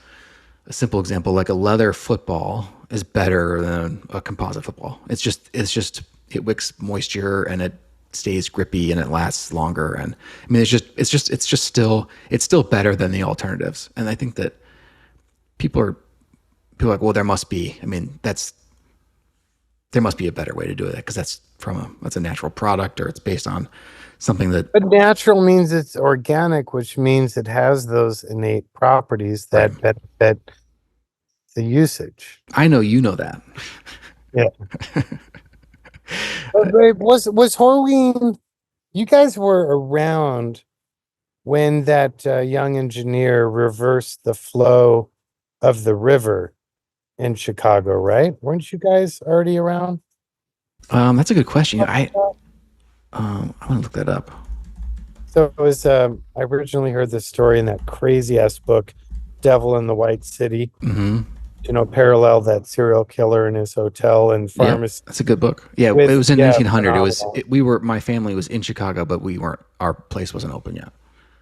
Speaker 1: a simple example, like a leather football is better than a composite football. It's just it wicks moisture and it stays grippy and it lasts longer. And I mean, it's still better than the alternatives. And I think that people are people are like, well, there must be. I mean, there must be a better way to do it because that's a natural product, or it's based on something that.
Speaker 2: But natural means it's organic, which means it has those innate properties that
Speaker 1: Right.
Speaker 2: that the usage.
Speaker 1: I know you know that.
Speaker 2: Yeah. But wait, was Horween? You guys were around when that young engineer reversed the flow of the river in Chicago, right? Weren't you guys already around?
Speaker 1: That's a good question. I want to look that up.
Speaker 2: So it was. I originally heard this story in that crazy ass book, "Devil in the White City."
Speaker 1: Hmm.
Speaker 2: Parallel that serial killer in his hotel and
Speaker 1: Yeah,
Speaker 2: pharmacy
Speaker 1: that's a good book. Yeah, it
Speaker 2: with,
Speaker 1: was in
Speaker 2: yeah,
Speaker 1: 1900.
Speaker 2: phenomenal.
Speaker 1: My family was in Chicago, but we weren't. Our place wasn't open yet.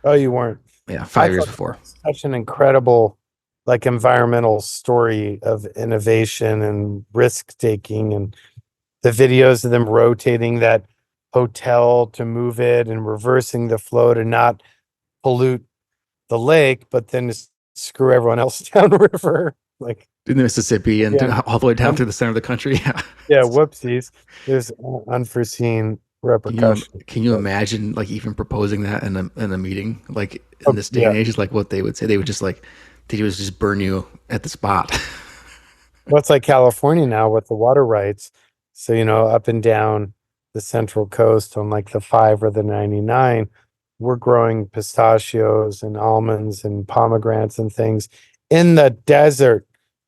Speaker 2: Oh, you weren't.
Speaker 1: Yeah,
Speaker 2: I
Speaker 1: 5 years
Speaker 2: thought that
Speaker 1: before.
Speaker 2: was such an incredible, like, environmental story of innovation and risk taking, and the videos of them rotating that hotel to move it and reversing the flow to not pollute the lake, but then to screw everyone else down river. Like,
Speaker 1: In the Mississippi and
Speaker 2: yeah,
Speaker 1: all the way down through the center of the country. Yeah.
Speaker 2: yeah, whoopsies. There's unforeseen repercussions.
Speaker 1: Can you
Speaker 2: But,
Speaker 1: imagine like even proposing that in a meeting like in
Speaker 2: oh,
Speaker 1: this day
Speaker 2: yeah.
Speaker 1: and age? Is like what they would say. They would just like they would just burn you at the spot.
Speaker 2: Well, it's like California now with the water rights. So, up and down the Central Coast on like the 5 or the 99, we're growing pistachios and almonds and pomegranates and things in the desert.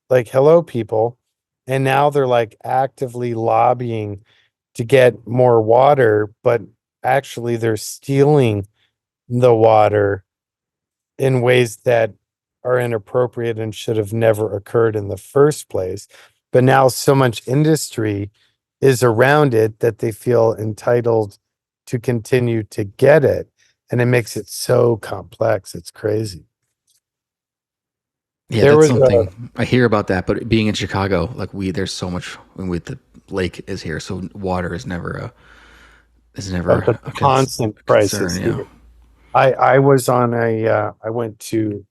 Speaker 2: Like, hello, people. And now they're like actively lobbying to get more water, but actually they're stealing the water in ways that are inappropriate and should have never occurred in the first place. But now so much industry is around it that they feel entitled to continue to get it. And it makes it so complex. It's crazy.
Speaker 1: Yeah,
Speaker 2: There
Speaker 1: that's
Speaker 2: was a,
Speaker 1: something I hear about that. But being in Chicago, like there's so much when the lake is here, so water is never
Speaker 2: that's a constant
Speaker 1: a
Speaker 2: crisis
Speaker 1: concern. Yeah.
Speaker 2: here. I was on I went to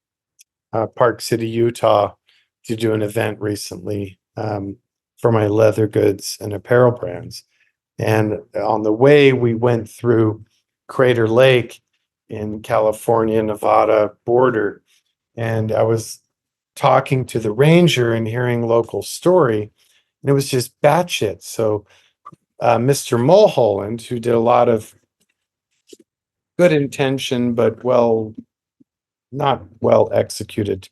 Speaker 2: Park City, Utah to do an event recently for my leather goods and apparel brands. And on the way, we went through Crater Lake in California, Nevada border. And I was talking to the ranger and hearing local story. And it was just batshit. So Mr. Mulholland, who did a lot of good intention, but not well executed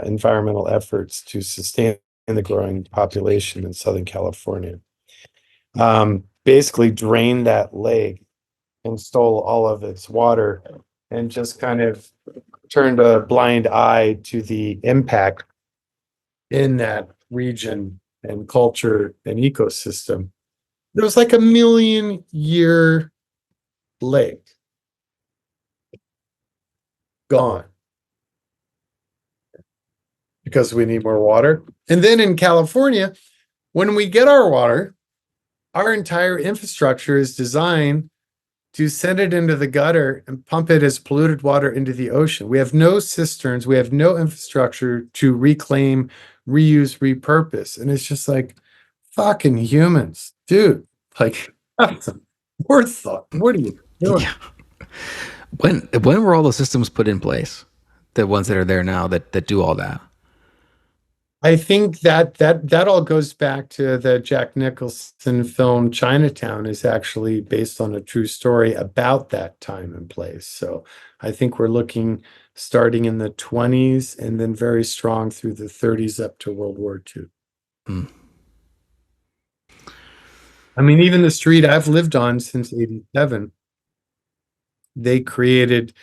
Speaker 2: environmental efforts to sustain the growing population in Southern California, basically drained that lake and stole all of its water and just kind of turned a blind eye to the impact in that region and culture and ecosystem. It was like a million-year lake gone because we need more water. And then in California, when we get our water, our entire infrastructure is designed to send it into the gutter and pump it as polluted water into the ocean. We have no cisterns, we have no infrastructure to reclaim, reuse, repurpose. And it's just like, fucking humans, dude. Like, worth thought. What are you doing?
Speaker 1: Yeah. When were all the systems put in place? The ones that are there now that do all that.
Speaker 2: I think that all goes back to the Jack Nicholson film Chinatown is actually based on a true story about that time and place. So I think we're looking starting in the 20s and then very strong through the 30s up to World War II.
Speaker 1: Mm.
Speaker 2: I mean, even the street I've lived on since '87, they created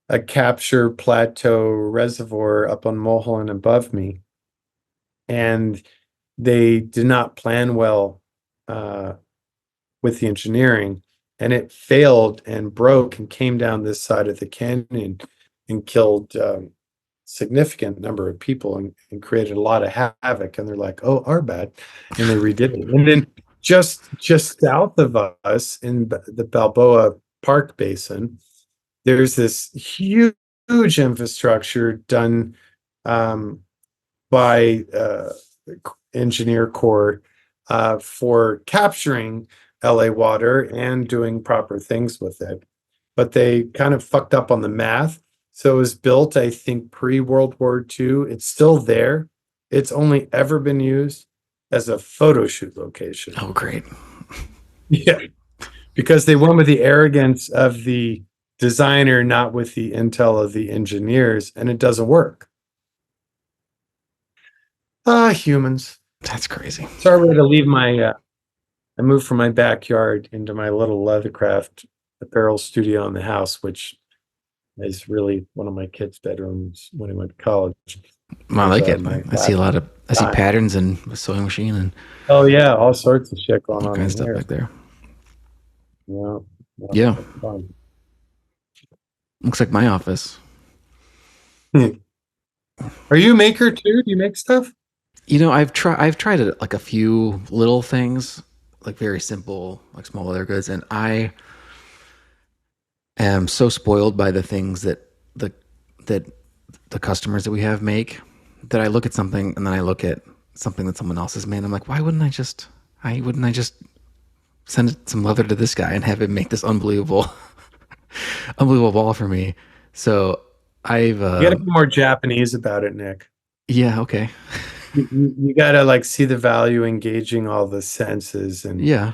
Speaker 2: a capture plateau reservoir up on Mulholland above me, and they did not plan well uh, with the engineering, and it failed and broke and came down this side of the canyon and killed significant number of people and created a lot of havoc. And they're like, "Oh, our bad," and they redid it. And then just south of us in the Balboa Park Basin, there's this huge infrastructure done by Engineer Corps for capturing LA water and doing proper things with it. But they kind of fucked up on the math. So it was built, I think, pre-World War II. It's still there. It's only ever been used as a photo shoot location.
Speaker 1: Oh, great.
Speaker 2: Yeah. Because they went with the arrogance of the designer, not with the intel of the engineers, and it doesn't work. Humans.
Speaker 1: That's crazy.
Speaker 2: Sorry to leave my I moved from my backyard into my little leathercraft apparel studio in the house, which is really one of my kids' bedrooms when I went to college.
Speaker 1: I like it. I see patterns in the sewing machine and
Speaker 2: oh yeah, all sorts of shit going
Speaker 1: all
Speaker 2: on
Speaker 1: kinds of
Speaker 2: in
Speaker 1: stuff back there.
Speaker 2: Yeah.
Speaker 1: Yeah. Looks like my office.
Speaker 2: Are you a maker too? Do you make stuff?
Speaker 1: You know, I've tried it, like a few little things, like very simple, like small leather goods, and I am so spoiled by the things that the customers that we have make, that I look at something and then I look at something that someone else has made. I'm like, why wouldn't I just send some leather to this guy and have him make this unbelievable ball for me? So I've
Speaker 2: You gotta be more Japanese about it, Nick.
Speaker 1: yeah, okay.
Speaker 2: You gotta like see the value engaging all the senses and
Speaker 1: Yeah.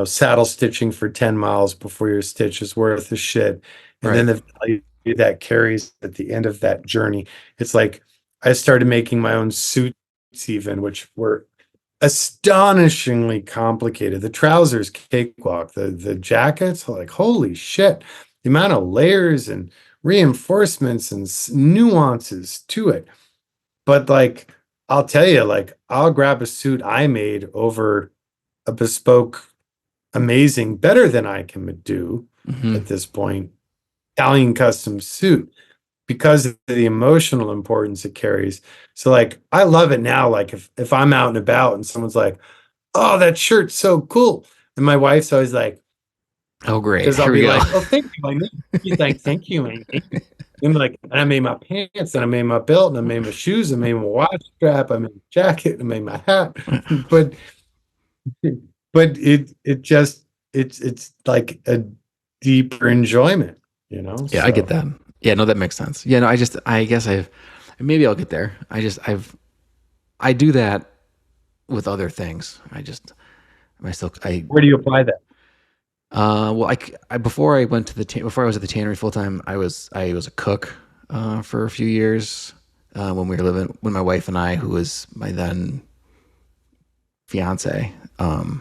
Speaker 2: saddle stitching for 10 miles before your stitch is worth the shit. And then the value that carries at the end of that journey. It's like I started making my own suits even, which were astonishingly complicated. The trousers cakewalk, the jackets, like holy shit, the amount of layers and reinforcements and nuances to it. But like I'll tell you, like I'll grab a suit I made over a bespoke, amazing, better than I can do at this point, Italian custom suit, because of the emotional importance it carries. So like I love it now. Like if I'm out and about and someone's like, "Oh, that shirt's so cool," and my wife's always like,
Speaker 1: "Oh, great."
Speaker 2: Because I'll be like, "Oh, thank you." He's like, "Thank you." And like, and I made my pants, and I made my belt, and I made my shoes, I made my watch strap, I made my jacket, I made my hat. but it's like a deeper enjoyment,
Speaker 1: Yeah,
Speaker 2: so.
Speaker 1: I get that. Yeah, no, that makes sense. Yeah, no, I guess maybe I'll get there. I do that with other things.
Speaker 2: Where do you apply that?
Speaker 1: Well, before I was at the tannery full time, I was a cook for a few years when my wife and I, who was my then fiance, I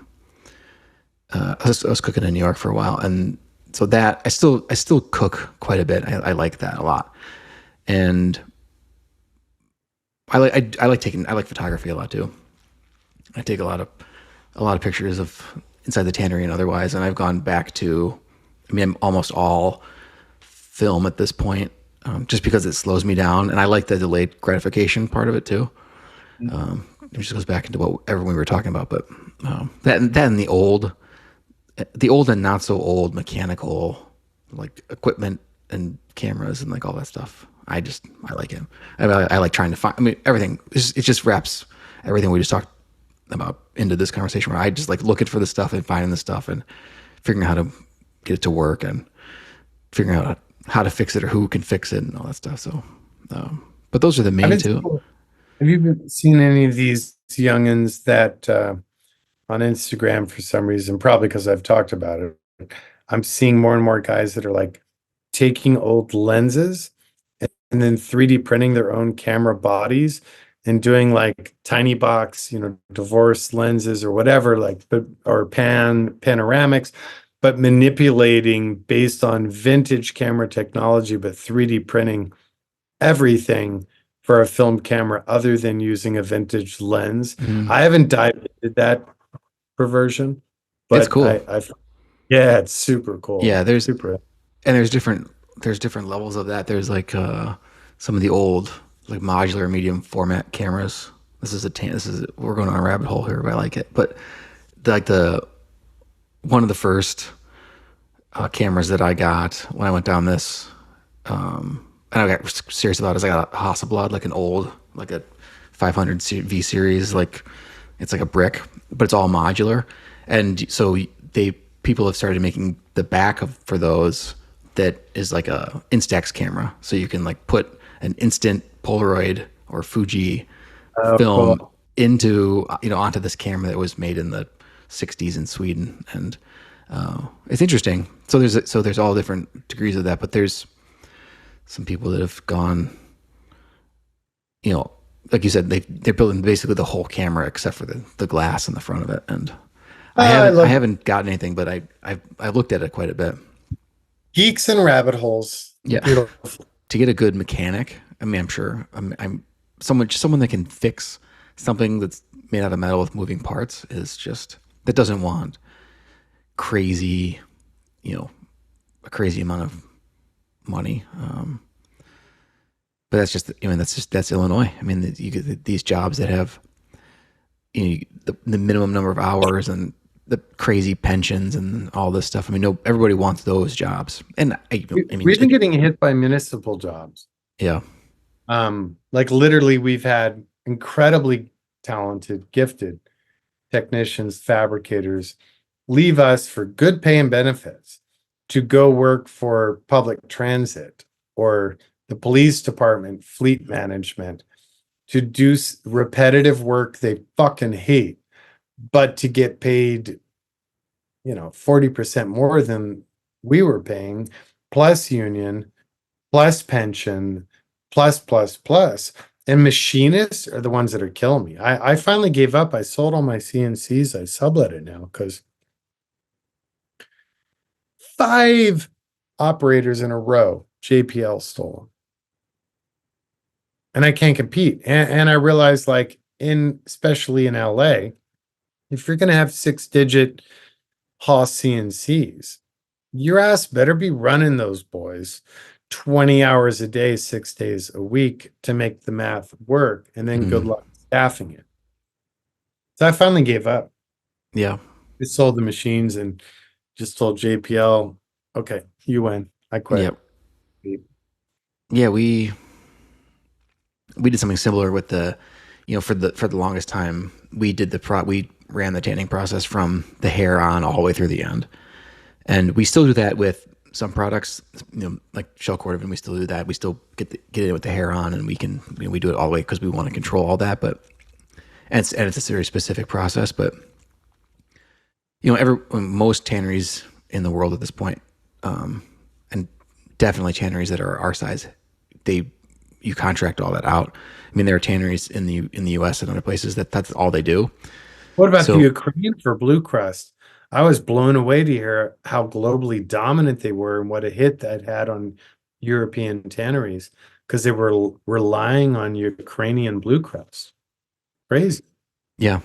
Speaker 1: was cooking in New York for a while, and so that I still cook quite a bit. I like that a lot, and I like photography a lot too. I take a lot of pictures of inside the tannery and otherwise, and I've gone back to, I'm almost all film at this point, just because it slows me down, and I like the delayed gratification part of it too. It just goes back into whatever we were talking about, but that and the old and not so old mechanical like equipment and cameras and like all that stuff. I like it. I like trying to find. Everything. It just wraps everything we just talked about into this conversation, where I just like looking for the stuff and finding the stuff and figuring out how to get it to work and figuring out how to fix it or who can fix it and all that stuff. So, but those are the main two.
Speaker 2: Have you seen any of these youngins that on Instagram, for some reason, probably because I've talked about it, I'm seeing more and more guys that are like taking old lenses and then 3D printing their own camera bodies and doing like tiny box, divorce lenses or whatever, like, but or panoramics, but manipulating based on vintage camera technology, but 3D printing everything for a film camera other than using a vintage lens.
Speaker 1: Mm.
Speaker 2: I haven't dived into that perversion,
Speaker 1: It's
Speaker 2: but
Speaker 1: cool.
Speaker 2: yeah, it's super cool.
Speaker 1: Yeah,
Speaker 2: Super.
Speaker 1: there's different levels of that. There's like some of the old like modular medium format cameras. We're going on a rabbit hole here, but I like it. But like the one of the first cameras that I got when I went down this, and I got serious about it, is I got a Hasselblad, like an old, like a 500 V series, like it's like a brick, but it's all modular. And so people have started making the back for those that is like a Instax camera. So you can like put an instant Polaroid or Fuji film
Speaker 2: Cool.
Speaker 1: into, onto this camera that was made in the 60s in Sweden. And it's interesting. So there's all different degrees of that, but there's some people that have gone, like you said, they're building basically the whole camera except for the glass in the front of it. And I
Speaker 2: I
Speaker 1: haven't I
Speaker 2: love
Speaker 1: haven't gotten anything, but I've looked at it quite a bit.
Speaker 2: geeks and rabbit holes.
Speaker 1: Yeah,
Speaker 2: Beautiful.
Speaker 1: to get a good mechanic, I mean, I'm sure I'm someone that can fix something that's made out of metal with moving parts is just that doesn't want crazy, a crazy amount of money. But that's Illinois. I mean, you get these jobs that have the minimum number of hours and the crazy pensions and all this stuff. I mean, no, everybody wants those jobs, and I mean,
Speaker 2: We've been getting hit by municipal jobs.
Speaker 1: yeah,
Speaker 2: Like literally we've had incredibly talented, gifted technicians, fabricators leave us for good pay and benefits to go work for public transit or the police department, fleet management, to do repetitive work they fucking hate, but to get paid, 40% more than we were paying, plus union, plus pension, plus. And machinists are the ones that are killing me. I finally gave up. I sold all my CNCs. I sublet it now because 5 operators in a row, JPL stole them. And I can't compete. And I realized, like, especially in LA, if you're going to have 6-digit Haas CNCs, your ass better be running those boys 20 hours a day, 6 days a week to make the math work. And then good luck staffing it. So I finally gave up.
Speaker 1: yeah,
Speaker 2: I sold the machines and just told JPL, okay, you win. I quit.
Speaker 1: yeah. We did something similar with for the longest time we ran the tanning process from the hair on all the way through the end, and we still do that with some products, like shell cordovan. We still do that. We still get it with the hair on, and we can we do it all the way because we want to control all that. But it's a very specific process. But most tanneries in the world at this point, and definitely tanneries that are our size, you contract all that out. I mean, there are tanneries in the U.S. and other places that's all they do.
Speaker 2: What about the Ukraine for Blue Crust? I was blown away to hear how globally dominant they were and what a hit that had on European tanneries because they were relying on Ukrainian Blue Crust. Crazy.
Speaker 1: Yeah.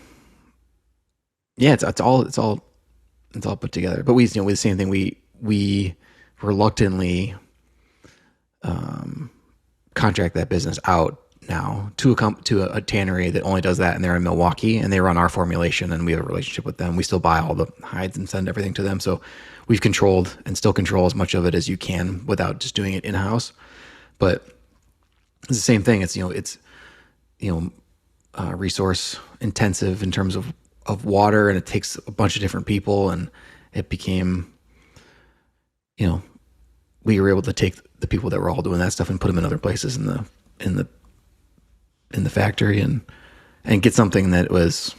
Speaker 1: It's all put together. But we the same thing. We reluctantly contract that business out now to a tannery that only does that, and they're in Milwaukee, and they run our formulation, and we have a relationship with them. We still buy all the hides and send everything to them. So we've controlled and still control as much of it as you can without just doing it in house. But it's the same thing. It's resource intensive in terms of water, and it takes a bunch of different people, and it became, we were able to take the people that were all doing that stuff and put them in other places in the factory and get something that was,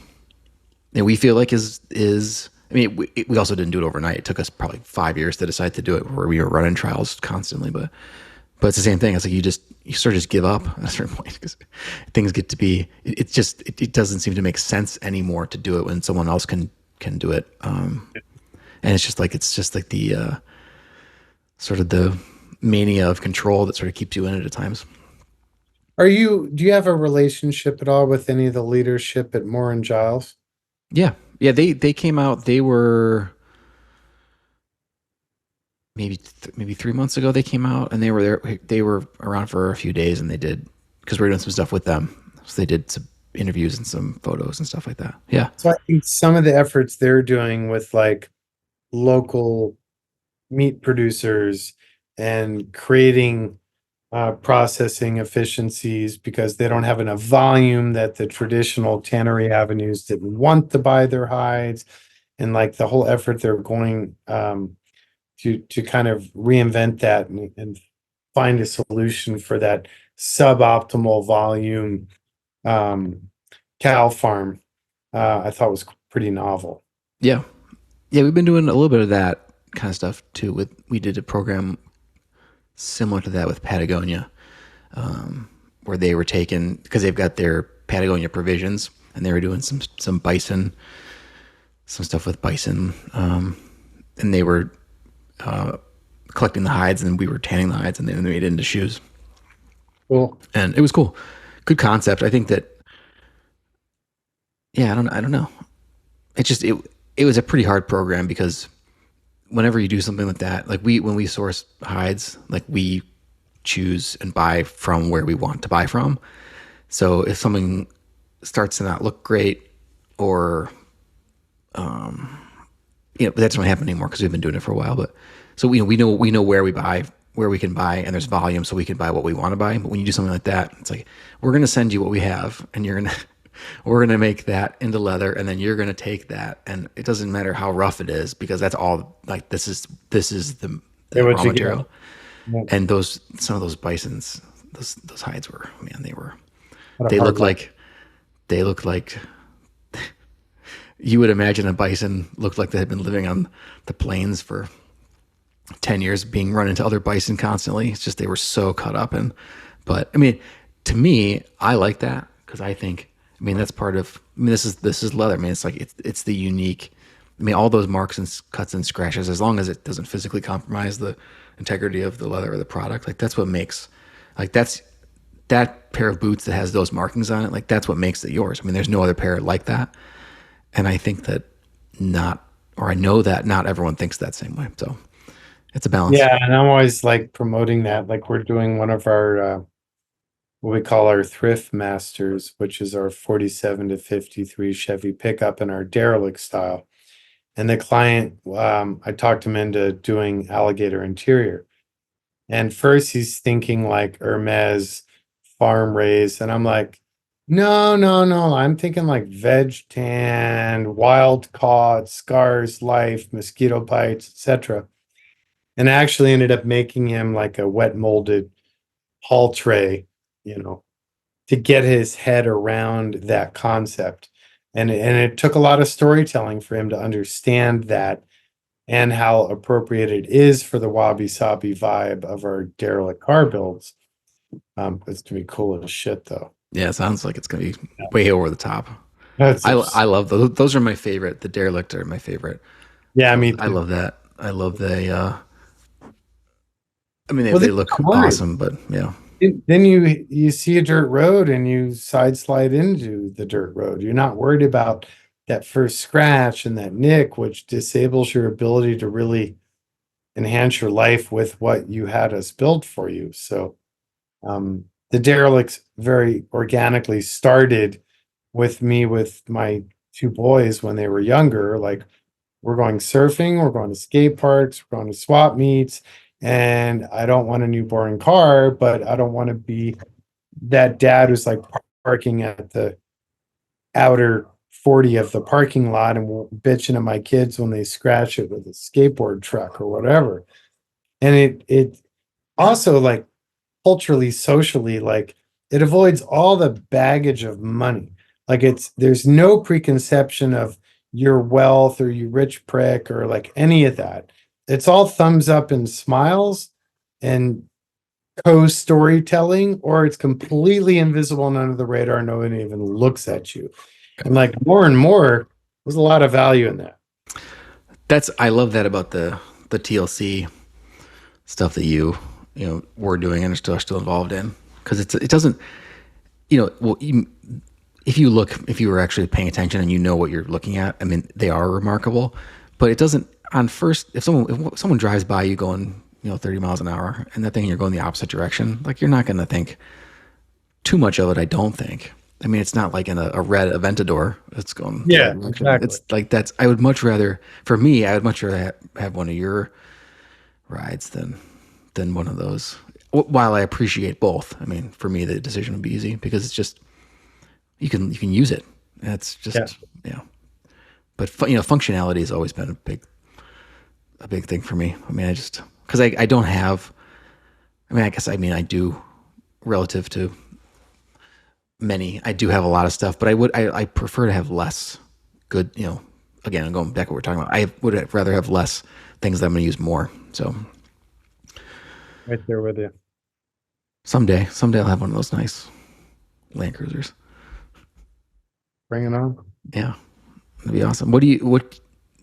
Speaker 1: we feel like is. I mean, we also didn't do it overnight. It took us probably 5 years to decide to do it, where we were running trials constantly, but But it's the same thing. It's like you sort of just give up at a certain point because things get to be. It doesn't seem to make sense anymore to do it when someone else can do it. And it's just like the sort of the mania of control that sort of keeps you in it at times.
Speaker 2: Do you have a relationship at all with any of the leadership at Moore and Giles?
Speaker 1: Yeah, yeah. They came out. They were maybe 3 months ago. They came out and they were there. They were around for a few days, and they did because we were doing some stuff with them. So they did some interviews and some photos and stuff like that. Yeah,
Speaker 2: So I think some of the efforts they're doing with like local meat producers and creating processing efficiencies because they don't have enough volume that the traditional tannery avenues didn't want to buy their hides, and like the whole effort they're going to kind of reinvent that and find a solution for that suboptimal volume cow farm. I thought was pretty novel.
Speaker 1: yeah, yeah. We've been doing a little bit of that kind of stuff too. We did a program similar to that with Patagonia, where they were taking because they've got their Patagonia provisions, and they were doing some bison, some stuff with bison, and they were collecting the hides, and we were tanning the hides, and then they made it into shoes,
Speaker 2: Cool.
Speaker 1: and it was cool. Good concept. I think that. Yeah, I don't know. It was a pretty hard program because whenever you do something like that, like when we source hides, like we choose and buy from where we want to buy from. So if something starts to not look great, or but that's not happening anymore because we've been doing it for a while. But so we know where we buy, where we can buy, and there's volume, so we can buy what we want to buy. But when you do something like that, it's like we're gonna send you what we have, and we're gonna make that into leather, and then you're gonna take that, and it doesn't matter how rough it is because that's all like this is the
Speaker 2: What
Speaker 1: raw
Speaker 2: you
Speaker 1: material.
Speaker 2: get.
Speaker 1: And some of those bisons, those hides were, man,
Speaker 2: What a
Speaker 1: they
Speaker 2: hard
Speaker 1: look
Speaker 2: life.
Speaker 1: like you would imagine a bison looked like they had been living on the plains for 10 years, being run into other bison constantly. It's just they were so caught up in. But I mean, to me, I like that because I think, I mean, that's part of. I mean, this is leather. I mean, it's like it's the unique. I mean, all those marks and cuts and scratches, as long as it doesn't physically compromise the integrity of the leather or the product, like that's what makes, like that pair of boots that has those markings on it, like that's what makes it yours. I mean, there's no other pair like that, and I think that I know that not everyone thinks that same way. So it's a balance.
Speaker 2: Yeah, and I'm always like promoting that. Like we're doing one of our what we call our thrift masters, which is our 47 to 53 Chevy pickup in our derelict style. And the client, I talked him into doing alligator interior. And first he's thinking like Hermes farm raised. And I'm like, no, no, no. I'm thinking like veg tan, wild caught, scars, life, mosquito bites, etc. And I actually ended up making him like a wet molded hall tray, you know, to get his head around that concept. And it took a lot of storytelling for him to understand that and how appropriate it is for the wabi sabi vibe of our derelict car builds. It's gonna be cool as shit though.
Speaker 1: Yeah, it sounds like it's gonna be way over the top.
Speaker 2: That's
Speaker 1: I love those. Those are my favorite. The derelict are my favorite.
Speaker 2: yeah, me
Speaker 1: I
Speaker 2: too.
Speaker 1: love that. I love the. I mean,
Speaker 2: Well,
Speaker 1: they
Speaker 2: then
Speaker 1: look
Speaker 2: you're not worried.
Speaker 1: awesome, but yeah,
Speaker 2: Then you see a dirt road and you side slide into the dirt road. You're not worried about that first scratch and that nick, which disables your ability to really enhance your life with what you had us build for you. So the derelicts very organically started with me with my two boys when they were younger. Like we're going surfing, we're going to skate parks, we're going to swap meets, and I don't want a new boring car, but I don't want to be that dad who's like parking at the outer 40 of the parking lot and bitching at my kids when they scratch it with a skateboard truck or whatever. And it also like culturally, socially, like it avoids all the baggage of money. Like there's no preconception of your wealth or you rich prick or like any of that. It's all thumbs up and smiles. And co-storytelling, or it's completely invisible and under the radar. No one even looks at you. And like more and more, there's a lot of value in that.
Speaker 1: I love that about the TLC stuff that you were doing and are still involved in, because it doesn't, well, if you were actually paying attention and you know what you're looking at, I mean, they are remarkable, but it doesn't on first, if someone drives by you going 30 miles an hour and that thing, you're going the opposite direction, like you're not going to think too much of it. I don't think. I mean, it's not like in a red Aventador that's going the
Speaker 2: Yeah,
Speaker 1: other direction.
Speaker 2: exactly.
Speaker 1: It's like I would much rather, for me, I would much rather have one of your rides than one of those. While I appreciate both, I mean, for me, the decision would be easy because it's just you can use it. That's just yeah. But functionality has always been a big thing for me. I mean, I just because I don't have. I mean, I do relative to many. I do have a lot of stuff, but I prefer to have less good. Again, I'm going back to what we're talking about. I would rather have less things that I'm going to use more. So
Speaker 2: Right there with you.
Speaker 1: someday I'll have one of those nice Land Cruisers.
Speaker 2: Bring it on.
Speaker 1: Yeah, that'd be awesome.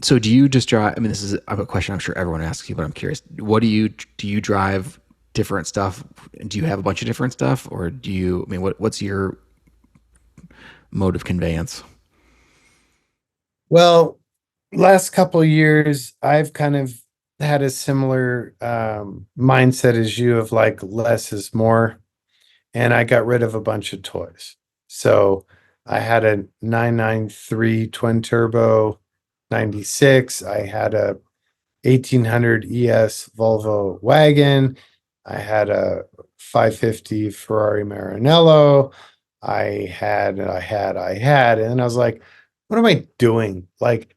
Speaker 1: So do you just drive? I mean, this is a question I'm sure everyone asks you, but I'm curious. Do you drive different stuff? Do you have a bunch of different stuff, or do you? I mean, what's your mode of conveyance?
Speaker 2: Well, last couple of years, I've kind of had a similar mindset as you of like less is more, and I got rid of a bunch of toys. So I had a 993 twin turbo 96. I had a 1800 ES Volvo wagon. I had a 550 Ferrari Maranello. I had, and I was like, what am I doing? Like,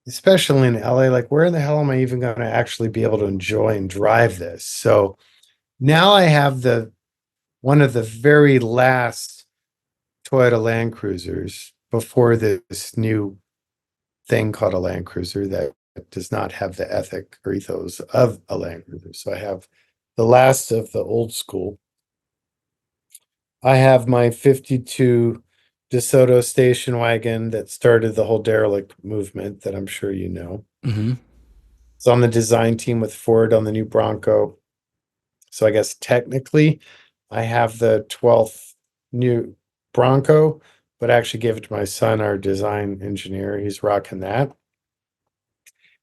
Speaker 2: especially in LA, like, where in the hell am I even going to actually be able to enjoy and drive this? So now I have one of the very last Toyota Land Cruisers before this new thing called a Land Cruiser that does not have the ethic or ethos of a Land Cruiser. So I have the last of the old school. I have my 52 DeSoto station wagon that started the whole derelict movement that I'm sure you know.
Speaker 1: Mm-hmm.
Speaker 2: It's on the design team with Ford on the new Bronco. So I guess technically I have the 12th new Bronco, but I actually gave it to my son, our design engineer. He's rocking that.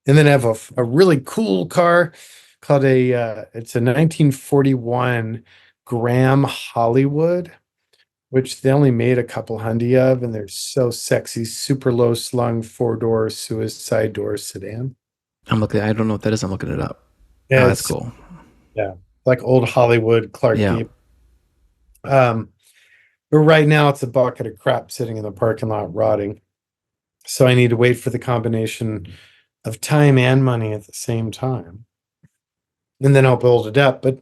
Speaker 2: And then I have a really cool car called it's a 1941 Graham Hollywood, which they only made a couple hundy of, and they're so sexy, super low slung 4-door suicide door sedan.
Speaker 1: I don't know what that is. I'm looking it up.
Speaker 2: Yeah,
Speaker 1: Oh, that's cool.
Speaker 2: Yeah, like old Hollywood Clark
Speaker 1: Yeah.
Speaker 2: Gable. But right now it's a bucket of crap sitting in the parking lot rotting. So I need to wait for the combination of time and money at the same time. And then I'll build it up. But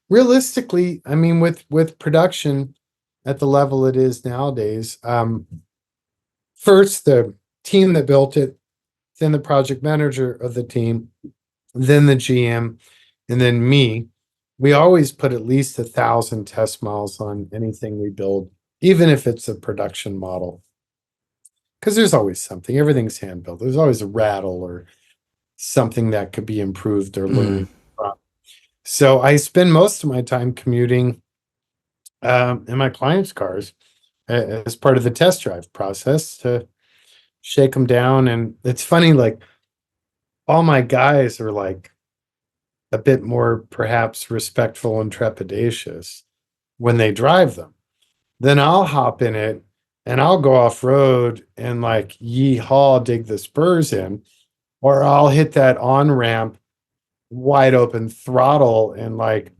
Speaker 2: realistically, I mean, with production at the level it is nowadays, first the team that built it, then the project manager of the team, then the GM, and then me. We always put at least 1,000 test miles on anything we build, even if it's a production model. Because there's always something. Everything's hand built. There's always a rattle or something that could be improved or learned from. So I spend most of my time commuting in my clients' cars as part of the test drive process to shake them down. And it's funny, like all my guys are like a bit more perhaps respectful and trepidatious when they drive them. Then I'll hop in it and I'll go off road and like yee-haw, dig the spurs in, or I'll hit that on ramp wide open throttle and like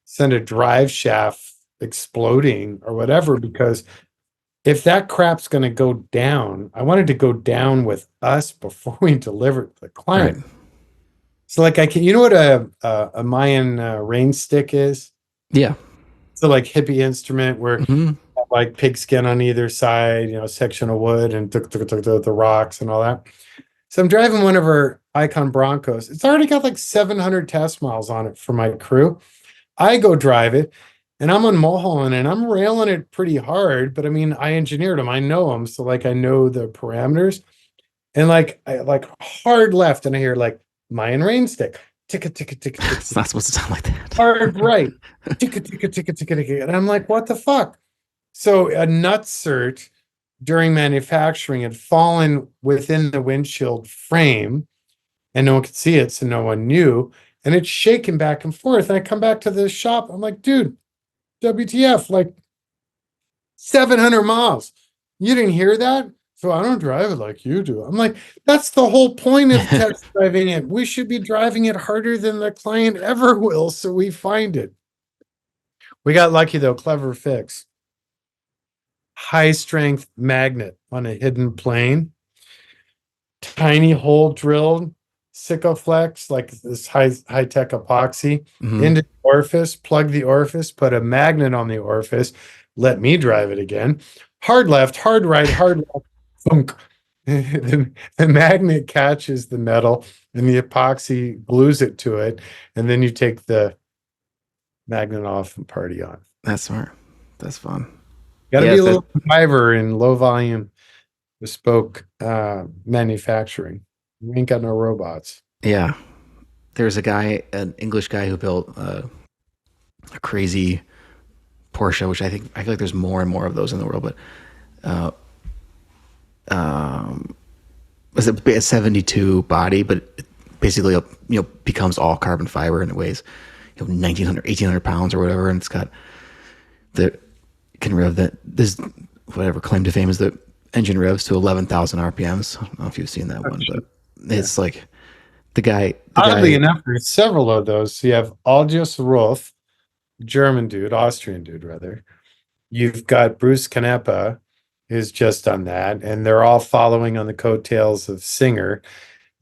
Speaker 2: send a drive shaft exploding or whatever, because if that crap's going to go down, I wanted to go down with us before we deliver it to the client.
Speaker 1: Right.
Speaker 2: So like you know what a Mayan rain stick is?
Speaker 1: Yeah.
Speaker 2: So like hippie instrument where like pigskin on either side, section of wood and the rocks and all that. So I'm driving one of our Icon Broncos. It's already got like 700 test miles on it for my crew. I go drive it, and I'm on Mulholland, and I'm railing it pretty hard. But I mean, I engineered them. I know them, so like I know the parameters. And like I like hard left, and I hear like Mayan rain stick, ticka ticka ticka ticka
Speaker 1: It's not supposed to sound like
Speaker 2: hard
Speaker 1: that.
Speaker 2: right, ticka ticka ticka ticka ticka, and I'm like, what the fuck? So a nutsert during manufacturing had fallen within the windshield frame, and no one could see it, so no one knew. And it's shaking back and forth. And I come back to the shop. I'm like, dude, WTF? Like 700 miles. You didn't hear that? So I don't drive it like you do. I'm like, that's the whole point of test driving it. We should be driving it harder than the client ever will, so we find it. We got lucky though, clever fix. High strength magnet on a hidden plane, tiny hole drilled, Sikaflex, like this high tech epoxy,
Speaker 1: Hmm.
Speaker 2: into the orifice, plug the orifice, put a magnet on the orifice, let me drive it again. Hard left, hard right, hard left, thunk. The magnet catches the metal and the epoxy glues it to it. And then you take the magnet off and party on.
Speaker 1: That's smart. That's fun.
Speaker 2: Got to be
Speaker 1: Yes,
Speaker 2: a
Speaker 1: that.
Speaker 2: little driver in low volume bespoke manufacturing. We ain't got no robots.
Speaker 1: Yeah. There's a guy, an English guy, who built a crazy Porsche, which I feel like there's more and more of those in the world. But uh, um, was it a 72 body? But it basically, becomes all carbon fiber, and it weighs 1900, 1800 pounds or whatever, and it's got the can rev that this whatever claim to fame is the engine revs to 11,000 RPMs. I don't know if you've seen that one, but
Speaker 2: Yeah.
Speaker 1: it's like the guy.
Speaker 2: Oddly enough, there's several of those. So you have Algius Rolf, German dude, Austrian dude rather. You've got Bruce Canepa, who's just done that, and they're all following on the coattails of Singer.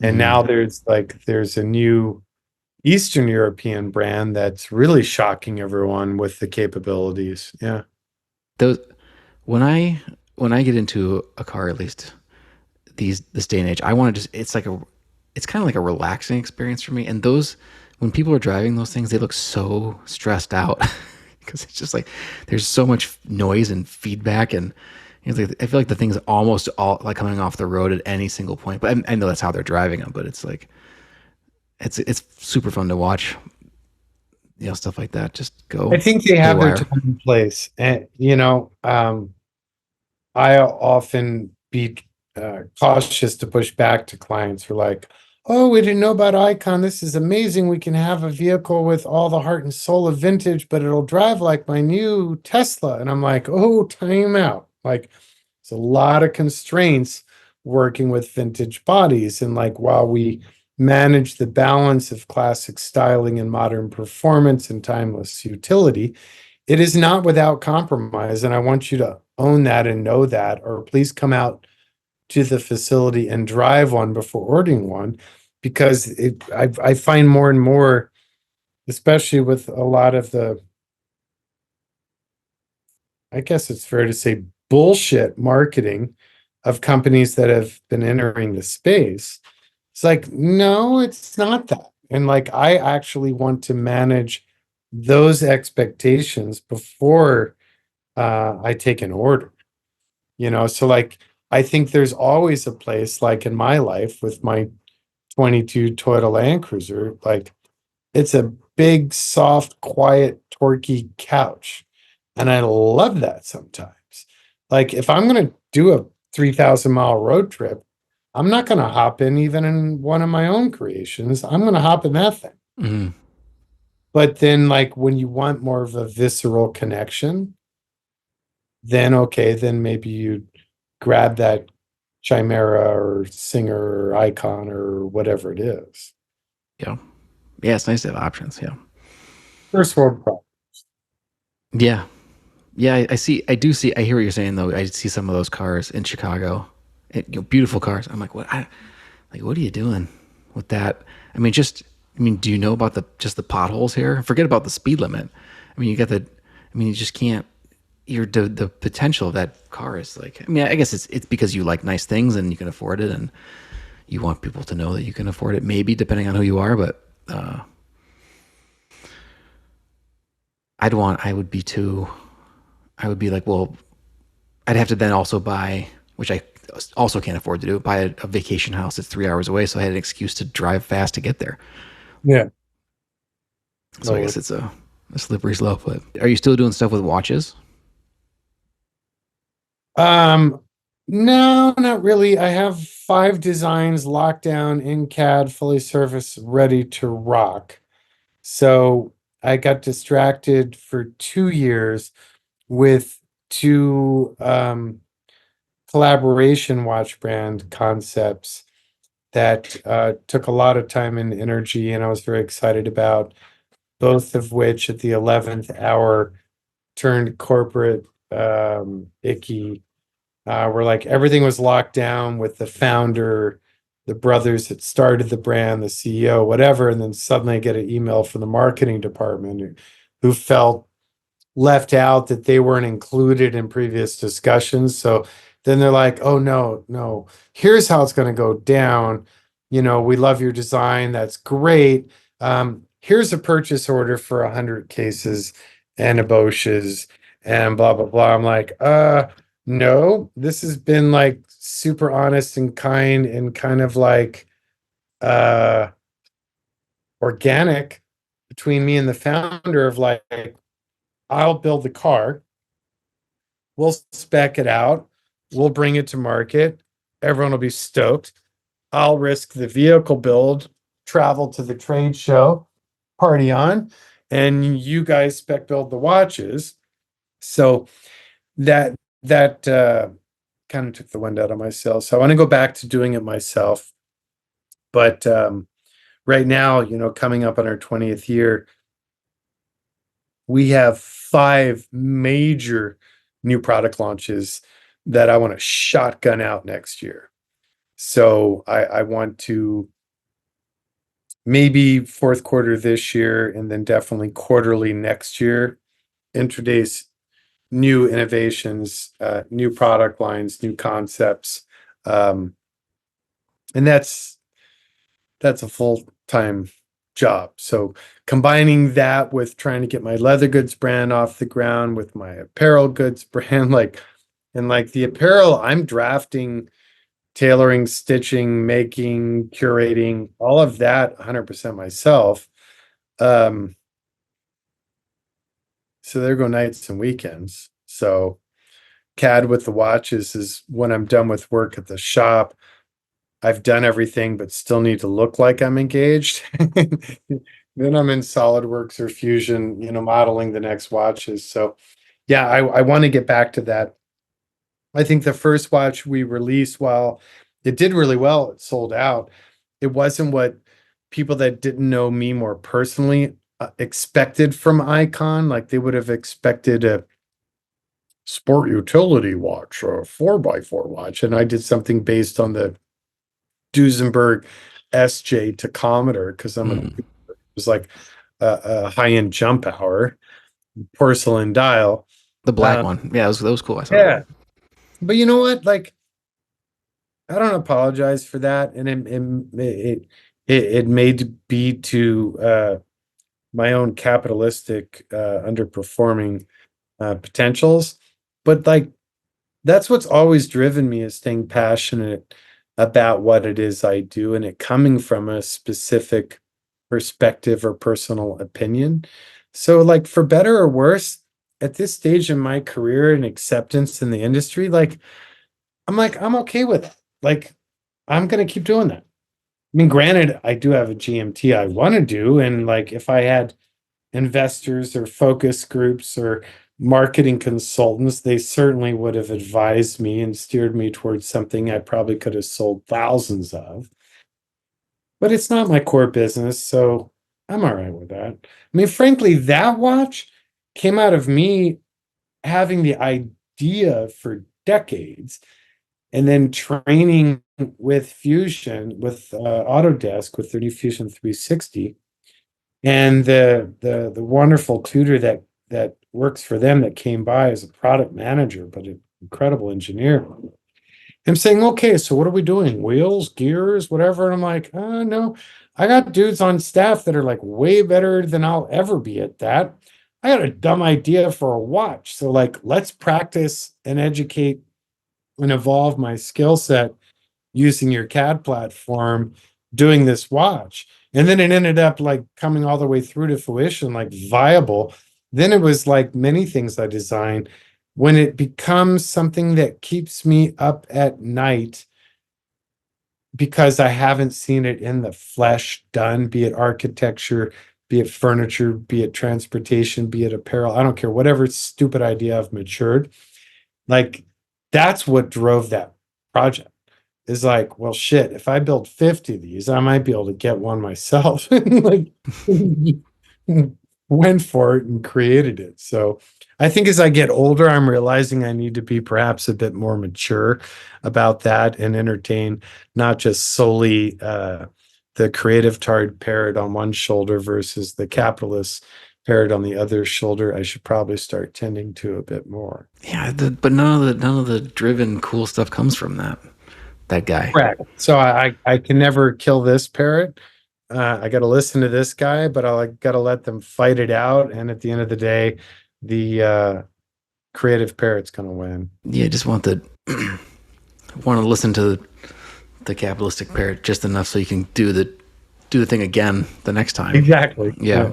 Speaker 2: And now
Speaker 1: Mhm.
Speaker 2: there's a new Eastern European brand that's really shocking everyone with the capabilities. Yeah.
Speaker 1: Those when I get into a car, at least this day and age, I want to just it's kind of like a relaxing experience for me. And those when people are driving those things, they look so stressed out because it's just like there's so much noise and feedback, and I feel like the thing's almost all like coming off the road at any single point. But I know that's how they're driving them, but it's like it's super fun to watch, stuff like that just
Speaker 2: I
Speaker 1: go
Speaker 2: think they have their
Speaker 1: haywire.
Speaker 2: time and place. And I often be cautious to push back to clients who are like, "Oh, we didn't know about Icon. This is amazing. We can have a vehicle with all the heart and soul of vintage, but it'll drive like my new Tesla." And I'm like, "Oh, time out." Like, there's a lot of constraints working with vintage bodies, and like while we manage the balance of classic styling and modern performance and timeless utility, it is not without compromise, and I want you to own that and know that, or please come out to the facility and drive one before ordering one, because I find more and more, especially with a lot of the, I guess it's fair to say, bullshit marketing of companies that have been entering the space. It's like, no, it's not that. And like, I actually want to manage those expectations before I take an order, So like, I think there's always a place, like in my life with my 22 Toyota Land Cruiser, like it's a big, soft, quiet, torquey couch. And I love that sometimes. Like if I'm going to do a 3,000-mile road trip, I'm not going to hop in even in one of my own creations. I'm going to hop in that thing.
Speaker 1: Mhm.
Speaker 2: But then, like, when you want more of a visceral connection, then okay, then maybe you grab that Chimera or Singer or Icon or whatever it is.
Speaker 1: Yeah. Yeah, it's nice to have options. Yeah.
Speaker 2: First world problem.
Speaker 1: Yeah. Yeah, I see. I do see. I hear what you're saying, though. I see some of those cars in Chicago, beautiful cars. I'm like, what are you doing with that? Do you know about the potholes here? Forget about the speed limit. You just can't. The potential of that car is like. I guess it's because you like nice things and you can afford it, and you want people to know that you can afford it. Maybe depending on who you are, but I would be too, I would be like, well, I'd have to then also buy, which I also can't afford to do, buy a vacation house that's 3 hours away. So I had an excuse to drive fast to get there.
Speaker 2: Yeah.
Speaker 1: So I
Speaker 2: No.
Speaker 1: guess it's a slippery slope. But are you still doing stuff with watches?
Speaker 2: Um, no, not really. I have 5 designs locked down in CAD, fully serviced, ready to rock. So I got distracted for 2 years with two collaboration watch brand concepts that took a lot of time and energy, and I was very excited about, both of which at the 11th hour turned corporate icky. Where like everything was locked down with the founder, the brothers that started the brand, the CEO, whatever, and then suddenly I get an email from the marketing department who felt left out, that they weren't included in previous discussions. So then they're like, oh no, no, here's how it's going to go down. We love your design. That's great. Here's a purchase order for 100 cases and Eboshes and blah, blah, blah. I'm like, no, this has been like super honest and kind and kind of like uh organic between me and the founder of like, I'll build the car, we'll spec it out, we'll bring it to market, everyone will be stoked. I'll risk the vehicle build, travel to the trade show, party on, and you guys spec build the watches. So that kind of took the wind out of my sails. So I want to go back to doing it myself. But right now, coming up on our 20th year, we have 5 major new product launches that I want to shotgun out next year. So I want to, maybe fourth quarter this year and then definitely quarterly next year, introduce new innovations, new product lines, new concepts. And that's a full-time job. So combining that with trying to get my leather goods brand off the ground with my apparel goods brand, and the apparel, I'm drafting, tailoring, stitching, making, curating, all of that 100% myself. So there go nights and weekends. So CAD with the watches is when I'm done with work at the shop. I've done everything, but still need to look like I'm engaged. Then I'm in SolidWorks or Fusion, modeling the next watches. So yeah, I want to get back to that. I think the first watch we released, while it did really well, it sold out. It wasn't what people that didn't know me more personally expected from Icon. Like they would have expected a sport utility watch or a 4x4 watch. And I did something based on the Duesenberg SJ tachometer because it was like a high-end jump hour, porcelain dial.
Speaker 1: The black one. Yeah, that was cool. I saw
Speaker 2: Yeah.
Speaker 1: that.
Speaker 2: But you know what? Like, I don't apologize for that. And it may be to my own capitalistic underperforming potentials. But like, that's what's always driven me, is staying passionate about what it is I do and it coming from a specific perspective or personal opinion. So like, for better or worse, at this stage in my career and acceptance in the industry, I'm okay with it. Like, I'm gonna keep doing that. I mean, granted, I do have a GMT I want to do, and like if I had investors or focus groups or marketing consultants, they certainly would have advised me and steered me towards something I probably could have sold thousands of. But it's not my core business, so I'm all right with that. I mean, frankly, that watch came out of me having the idea for decades and then training with Fusion, with Autodesk, with their new Fusion 360, and the wonderful tutor that works for them that came by as a product manager, but an incredible engineer. I'm saying, okay, so what are we doing? Wheels, gears, whatever. And I'm like, no, I got dudes on staff that are like way better than I'll ever be at that. I got a dumb idea for a watch. So like, let's practice and educate and evolve my skill set using your CAD platform, doing this watch. And then it ended up like coming all the way through to fruition, like viable. Then it was like many things I designed. When it becomes something that keeps me up at night because I haven't seen it in the flesh done, be it architecture, be it furniture, be it transportation, be it apparel, I don't care, whatever stupid idea I've matured. Like, that's what drove that project. Is like, well, shit, if I build 50 of these, I might be able to get one myself. Like, went for it and created it. So I think as I get older, I'm realizing I need to be perhaps a bit more mature about that and entertain not just solely the creative tired parrot on one shoulder versus the capitalist parrot on the other shoulder. I should probably start tending to a bit more.
Speaker 1: Yeah, but none of the driven cool stuff comes from that guy.
Speaker 2: Correct. So I can never kill this parrot. I got to listen to this guy, but I got to let them fight it out. And at the end of the day, the creative parrot's going to win.
Speaker 1: Yeah, just want to listen to the capitalistic parrot just enough so you can do the thing again the next time.
Speaker 2: Exactly.
Speaker 1: Yeah.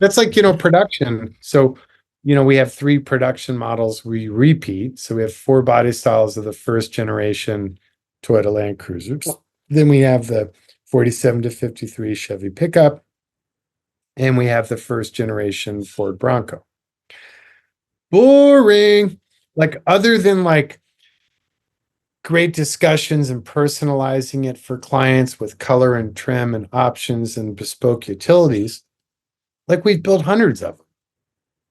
Speaker 2: That's like, production. So, we have 3 production models we repeat. So we have 4 body styles of the first generation Toyota Land Cruisers. Then we have the 47 to 53 Chevy pickup. And we have the first generation Ford Bronco. Boring. Like, other than like great discussions and personalizing it for clients with color and trim and options and bespoke utilities, like, we've built hundreds of them.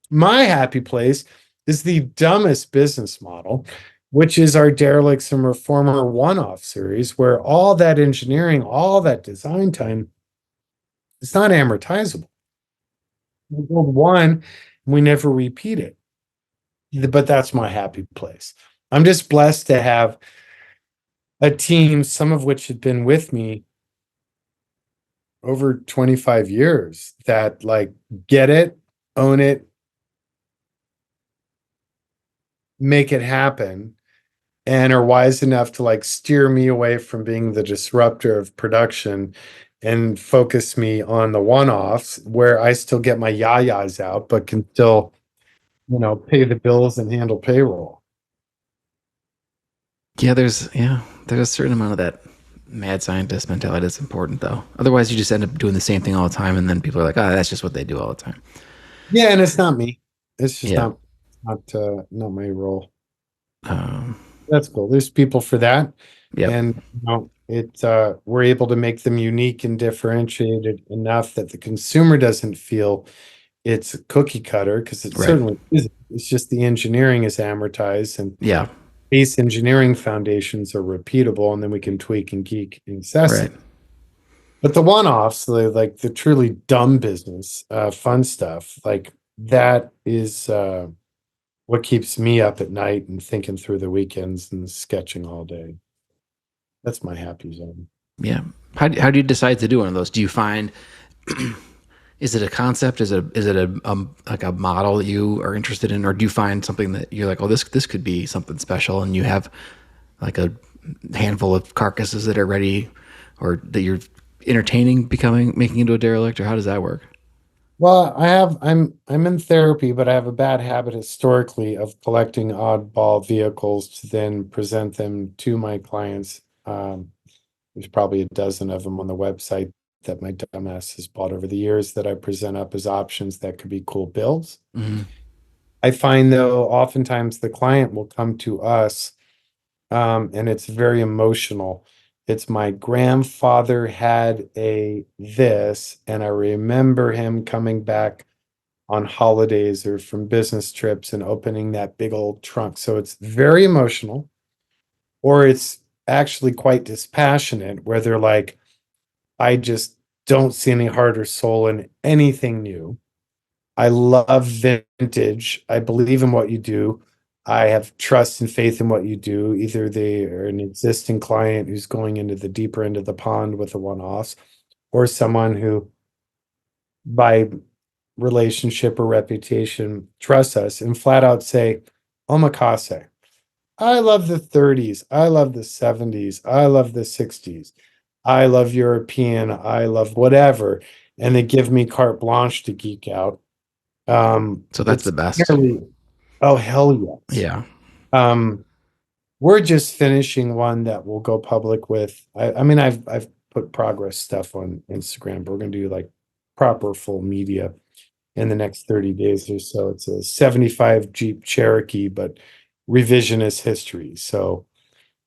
Speaker 2: My happy place is the dumbest business model, which is our Derelicts and Reformer one-off series, where all that engineering, all that design time, it's not amortizable. We build one, we never repeat it. But that's my happy place. I'm just blessed to have a team, some of which had been with me over 25 years, that like get it, own it, make it happen, and are wise enough to like steer me away from being the disruptor of production and focus me on the one-offs where I still get my yayas out, but can still, pay the bills and handle payroll.
Speaker 1: Yeah, there's a certain amount of that mad scientist mentality that's important though. Otherwise you just end up doing the same thing all the time and then people are like, that's just what they do all the time.
Speaker 2: Yeah, and it's not me. It's just
Speaker 1: Yeah.
Speaker 2: not my role.
Speaker 1: Um,
Speaker 2: That's cool. There's people for that.
Speaker 1: yeah.
Speaker 2: And we're able to make them unique and differentiated enough that the consumer doesn't feel it's a cookie cutter, because it
Speaker 1: Right.
Speaker 2: certainly isn't. It's just the engineering is amortized and
Speaker 1: Yeah.
Speaker 2: base engineering foundations are repeatable, and then we can tweak and geek incessantly.
Speaker 1: Right.
Speaker 2: But the one-offs, like the truly dumb business, fun stuff, like that is what keeps me up at night and thinking through the weekends and sketching all day. That's my happy zone.
Speaker 1: Yeah. How do you decide to do one of those? Do you find is it a concept? Is it a like a model that you are interested in, or do you find something that you're like, oh, this could be something special, and you have like a handful of carcasses that are ready, or that you're entertaining making into a derelict, or how does that work?
Speaker 2: Well, I'm in therapy, but I have a bad habit historically of collecting oddball vehicles to then present them to my clients. There's probably a dozen of them on the website that my dumbass has bought over the years that I present up as options that could be cool builds.
Speaker 1: Mm-hmm.
Speaker 2: I find though, oftentimes the client will come to us, and it's very emotional. It's my grandfather had a this, and I remember him coming back on holidays or from business trips and opening that big old trunk. So it's very emotional, or it's actually quite dispassionate, where they're like, I just don't see any heart or soul in anything new. I love vintage. I believe in what you do. I have trust and faith in what you do. Either they are an existing client who's going into the deeper end of the pond with the one-offs, or someone who, by relationship or reputation, trust us and flat out say, omakase. I love the 30s. I love the 70s. I love the 60s. I love European. I love whatever. And they give me carte blanche to geek out.
Speaker 1: So that's
Speaker 2: It's
Speaker 1: the best.
Speaker 2: nearly, oh, hell yes.
Speaker 1: Yeah.
Speaker 2: Um, we're just finishing one that we'll go public with. I mean, I've put progress stuff on Instagram, but we're gonna do like proper full media in the next 30 days or so. It's a 75 Jeep Cherokee, but revisionist history. So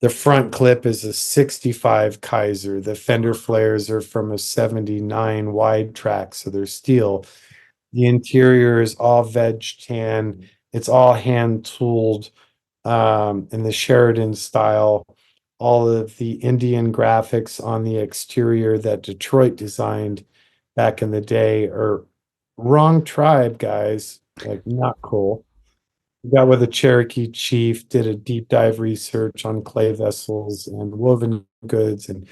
Speaker 2: the front clip is a 65 Kaiser. The fender flares are from a 79 wide track, so they're steel. The interior is all veg tan. It's all hand tooled in the Sheridan style. All of the Indian graphics on the exterior that Detroit designed back in the day are wrong tribe, guys. Like, not cool. We got with a Cherokee chief, did a deep dive research on clay vessels and woven goods, and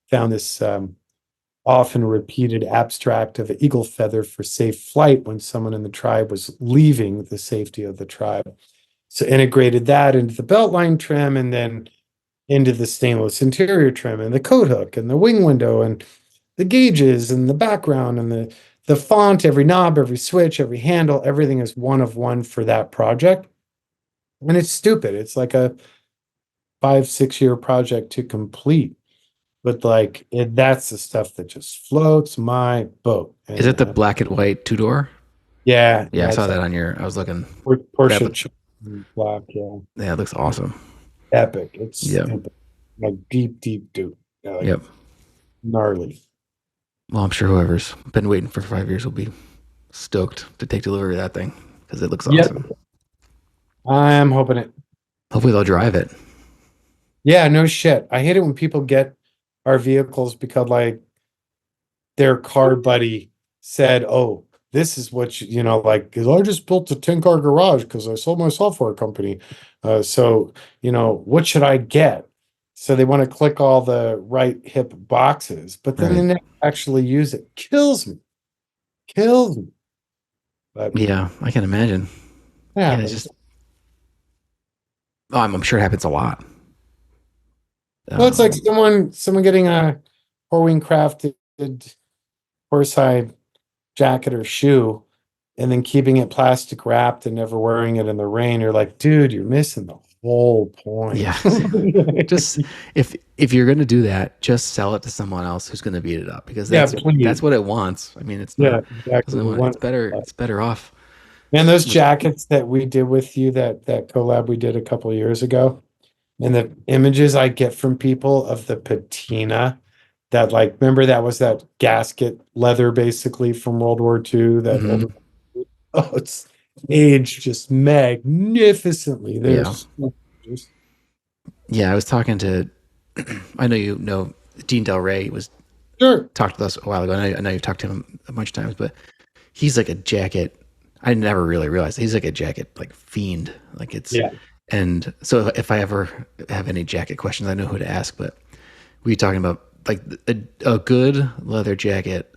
Speaker 2: found this often repeated abstract of an eagle feather for safe flight when someone in the tribe was leaving the safety of the tribe. So integrated that into the beltline trim and then into the stainless interior trim and the coat hook and the wing window and the gauges and the background and the font, every knob, every switch, every handle, everything is one of one for that project. And it's stupid. It's like a 5, 6 year project to complete. But like that's the stuff that just floats my boat.
Speaker 1: Is
Speaker 2: And
Speaker 1: it the black and white two door?
Speaker 2: yeah,
Speaker 1: Yeah, I
Speaker 2: yeah,
Speaker 1: saw
Speaker 2: it's
Speaker 1: that on your. I was looking. That
Speaker 2: Porsche
Speaker 1: look,
Speaker 2: black, yeah,
Speaker 1: yeah, it looks awesome.
Speaker 2: epic. It's
Speaker 1: Yep.
Speaker 2: epic. Like deep, deep dude. Yeah, like
Speaker 1: Yep.
Speaker 2: gnarly.
Speaker 1: Well, I'm sure whoever's been waiting for 5 years will be stoked to take delivery of that thing because it looks
Speaker 2: Yep,
Speaker 1: awesome.
Speaker 2: I'm hoping it.
Speaker 1: Hopefully they'll drive it.
Speaker 2: Yeah, no shit. I hate it when people get our vehicles because like their car buddy said, "Oh, this is what you know, like, because I just built a 10 car garage because I sold my software company. So, what should I get?" So they want to click all the right hip boxes, but then they
Speaker 1: Right.
Speaker 2: never actually use it. Kills me. Kills me. But
Speaker 1: Yeah, I can imagine.
Speaker 2: it
Speaker 1: Yeah, it's
Speaker 2: happens.
Speaker 1: just. Oh, I'm sure it happens a lot.
Speaker 2: Well, it's like
Speaker 1: Um,
Speaker 2: someone getting a Horween crafted horsehide jacket or shoe and then keeping it plastic wrapped and never wearing it in the rain. You're like, dude, you're missing the whole point.
Speaker 1: yeah. Just if you're gonna do that, just sell it to someone else who's gonna beat it up because
Speaker 2: Yeah,
Speaker 1: that's
Speaker 2: please.
Speaker 1: what it wants. I mean, it's not
Speaker 2: Yeah, exactly.
Speaker 1: doesn't
Speaker 2: We
Speaker 1: want.
Speaker 2: want
Speaker 1: It's better off
Speaker 2: and those
Speaker 1: with.
Speaker 2: jackets that we did with you, that collab we did a couple of years ago, and the images I get from people of the patina that like remember that was that gasket leather basically from World War II, that
Speaker 1: Mhm.
Speaker 2: older. Oh, it's aged just magnificently. They're
Speaker 1: Yeah,
Speaker 2: so gorgeous.
Speaker 1: yeah. I was talking to. I know you know Dean Del Rey was
Speaker 2: Sure.
Speaker 1: talked to us a while ago. I know you've talked to him a bunch of times, but he's like a jacket. I never really realized he's like a jacket like fiend. Like it's,
Speaker 2: Yeah.
Speaker 1: and so if I ever have any jacket questions, I know who to ask. But we talking about like a good leather jacket,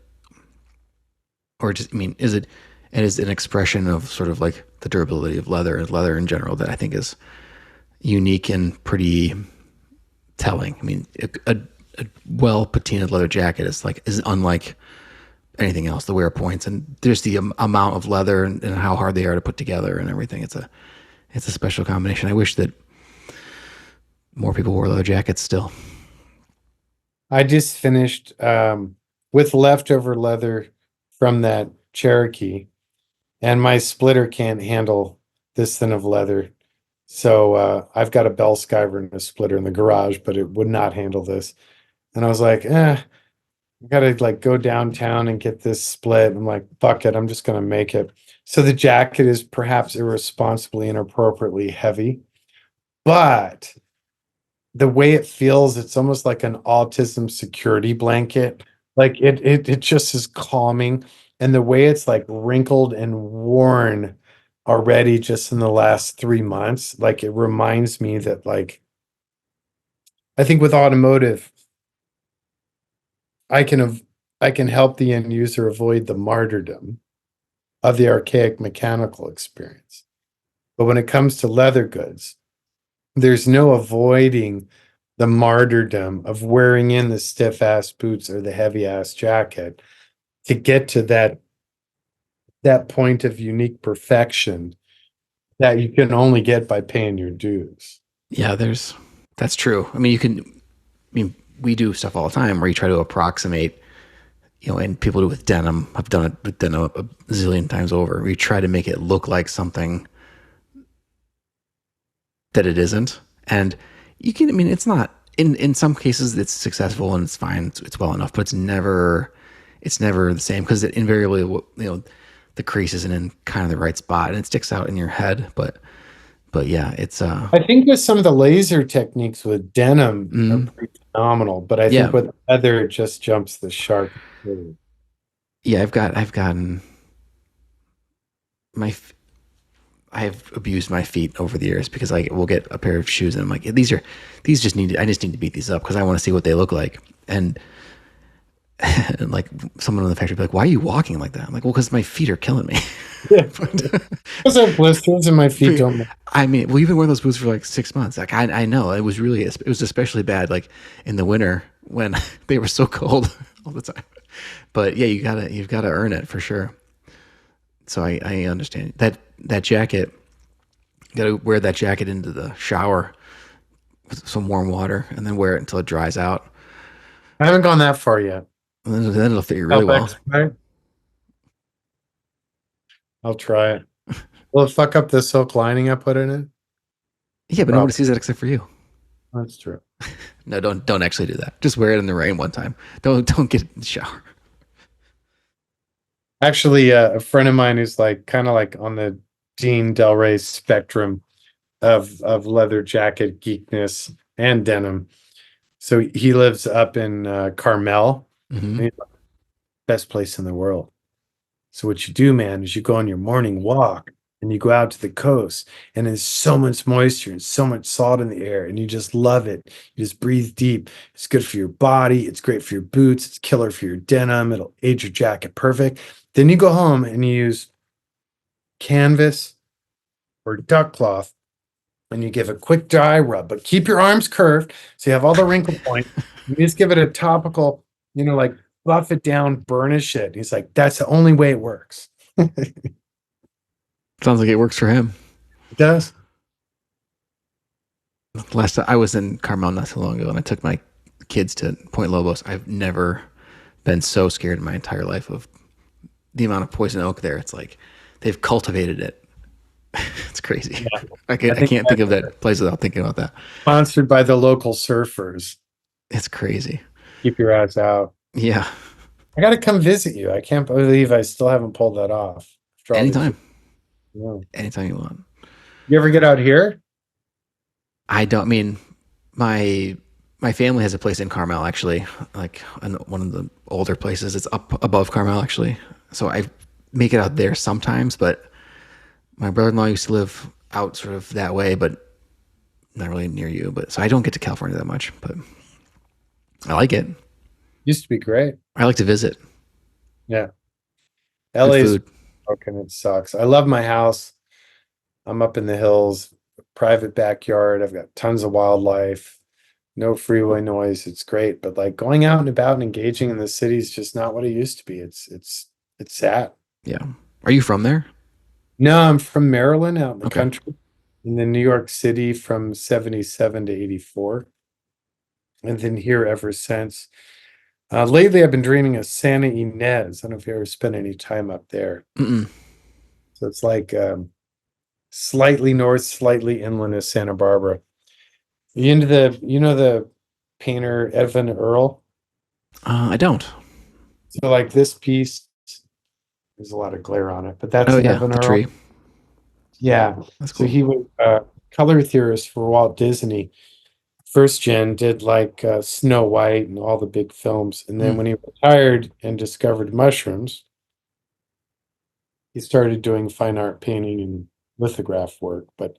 Speaker 1: or just I mean, is it? It is an expression of sort of like the durability of leather and leather in general that I think is unique and pretty telling. I mean, a well patinaed leather jacket is unlike anything else. The wear points and there's the amount of leather and how hard they are to put together and everything. It's a special combination. I wish that more people wore leather jackets still.
Speaker 2: I just finished with leftover leather from that Cherokee, and my splitter can't handle this thin of leather. So I've got a bell skiver and a splitter in the garage, but it would not handle this. And I was like, I gotta like go downtown and get this split. I'm like, fuck it, I'm just gonna make it. So the jacket is perhaps irresponsibly and appropriately heavy, but the way it feels, it's almost like an autism security blanket. Like it just is calming. And the way it's like wrinkled and worn already just in the last 3 months, like it reminds me that like I think with automotive, I can I can help the end user avoid the martyrdom of the archaic mechanical experience. But when it comes to leather goods, there's no avoiding the martyrdom of wearing in the stiff ass boots or the heavy ass jacket to get to that point of unique perfection that you can only get by paying your dues.
Speaker 1: Yeah, that's true. I mean, we do stuff all the time where you try to approximate, and people do it with denim. I've done it with denim a zillion times over. We try to make it look like something that it isn't. And I mean, it's not, in some cases it's successful and it's fine. It's well enough, but it's never the same because it invariably, the crease isn't in kind of the right spot and it sticks out in your head. But yeah, it's,
Speaker 2: I think with some of the laser techniques with denim are pretty phenomenal, but I think with leather, it just jumps the shark.
Speaker 1: Yeah, I've gotten I have abused my feet over the years because I will get a pair of shoes and I'm like, I just need to beat these up because I want to see what they look like. And like someone in the factory be like, why are you walking like that? I'm like, well, because my feet are killing me.
Speaker 2: Yeah. Because I have blisters and my feet don't.
Speaker 1: I mean, well, you've been wearing those boots for like 6 months. Like I know it was especially bad like in the winter when they were so cold all the time. But yeah, you've gotta earn it for sure. So I understand that jacket. You gotta wear that jacket into the shower with some warm water and then wear it until it dries out.
Speaker 2: I haven't gone that far yet.
Speaker 1: And then it'll fit you really well.
Speaker 2: I'll try it. Will it fuck up the silk lining I put in it?
Speaker 1: Yeah, but nobody sees that except for you.
Speaker 2: That's true.
Speaker 1: No, don't actually do that. Just wear it in the rain one time. Don't get in the shower.
Speaker 2: Actually, a friend of mine who's like kind of like on the Dean Del Rey spectrum of leather jacket geekness and denim. So he lives up in Carmel, best place in the world. So what you do, man, is you go on your morning walk and you go out to the coast and there's so much moisture and so much salt in the air and you just love it. You just breathe deep. It's good for your body. It's great for your boots. It's killer for your denim. It'll age your jacket perfect. Then you go home and you use canvas or duck cloth and you give a quick dry rub, but keep your arms curved so you have all the wrinkle point. You just give it a topical, like buff it down, burnish it. He's like, that's the only way it works.
Speaker 1: Sounds like it works for him.
Speaker 2: It does.
Speaker 1: Last time I was in Carmel not so long ago and I took my kids to Point Lobos. I've never been so scared in my entire life of the amount of poison oak there. It's like they've cultivated it. It's crazy. Yeah. I can't think of that place without thinking about that.
Speaker 2: Sponsored by the local surfers.
Speaker 1: It's crazy.
Speaker 2: Keep your ass out.
Speaker 1: Yeah.
Speaker 2: I got to come visit you. I can't believe I still haven't pulled that off.
Speaker 1: Anytime. Yeah. Anytime you want.
Speaker 2: You ever get out here?
Speaker 1: I don't mean my family has a place in Carmel, actually, like one of the older places. It's up above Carmel, actually. So I make it out there sometimes, but my brother-in-law used to live out sort of that way, but not really near you. But so I don't get to California that much, but I like it.
Speaker 2: Used to be great.
Speaker 1: I like to visit.
Speaker 2: Yeah. LA's broken. It sucks. I love my house. I'm up in the hills, private backyard. I've got tons of wildlife, no freeway noise. It's great. But like going out and about and engaging in the city is just not what it used to be. It's sad.
Speaker 1: Yeah. Are you from there?
Speaker 2: No, I'm from Maryland, out in the country, and then New York City from 77 to 84. And then here ever since. Lately, I've been dreaming of Santa Ynez. I don't know if you ever spent any time up there.
Speaker 1: Mm-mm.
Speaker 2: So it's like slightly north, slightly inland of Santa Barbara. You into the painter Evan Earl?
Speaker 1: I don't.
Speaker 2: So like this piece, there's a lot of glare on it, but that's Evan Earl.
Speaker 1: Tree.
Speaker 2: Yeah,
Speaker 1: that's cool.
Speaker 2: So he was a color theorist for Walt Disney. First gen did like Snow White and all the big films, and then when he retired and discovered mushrooms, he started doing fine art painting and lithograph work. But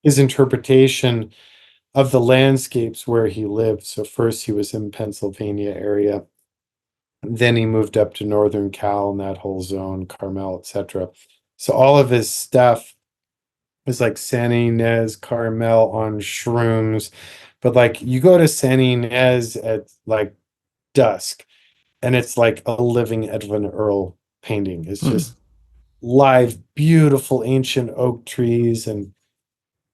Speaker 2: his interpretation of the landscapes where he lived. So first he was in Pennsylvania area, Then he moved up to Northern Cal and that whole zone, Carmel, etc. So all of his stuff is like San Ynez, Carmel on shrooms. But like you go to San Ynez at like dusk, and it's like a living Edwin Earl painting. It's
Speaker 1: Hmm.
Speaker 2: just live, beautiful ancient oak trees and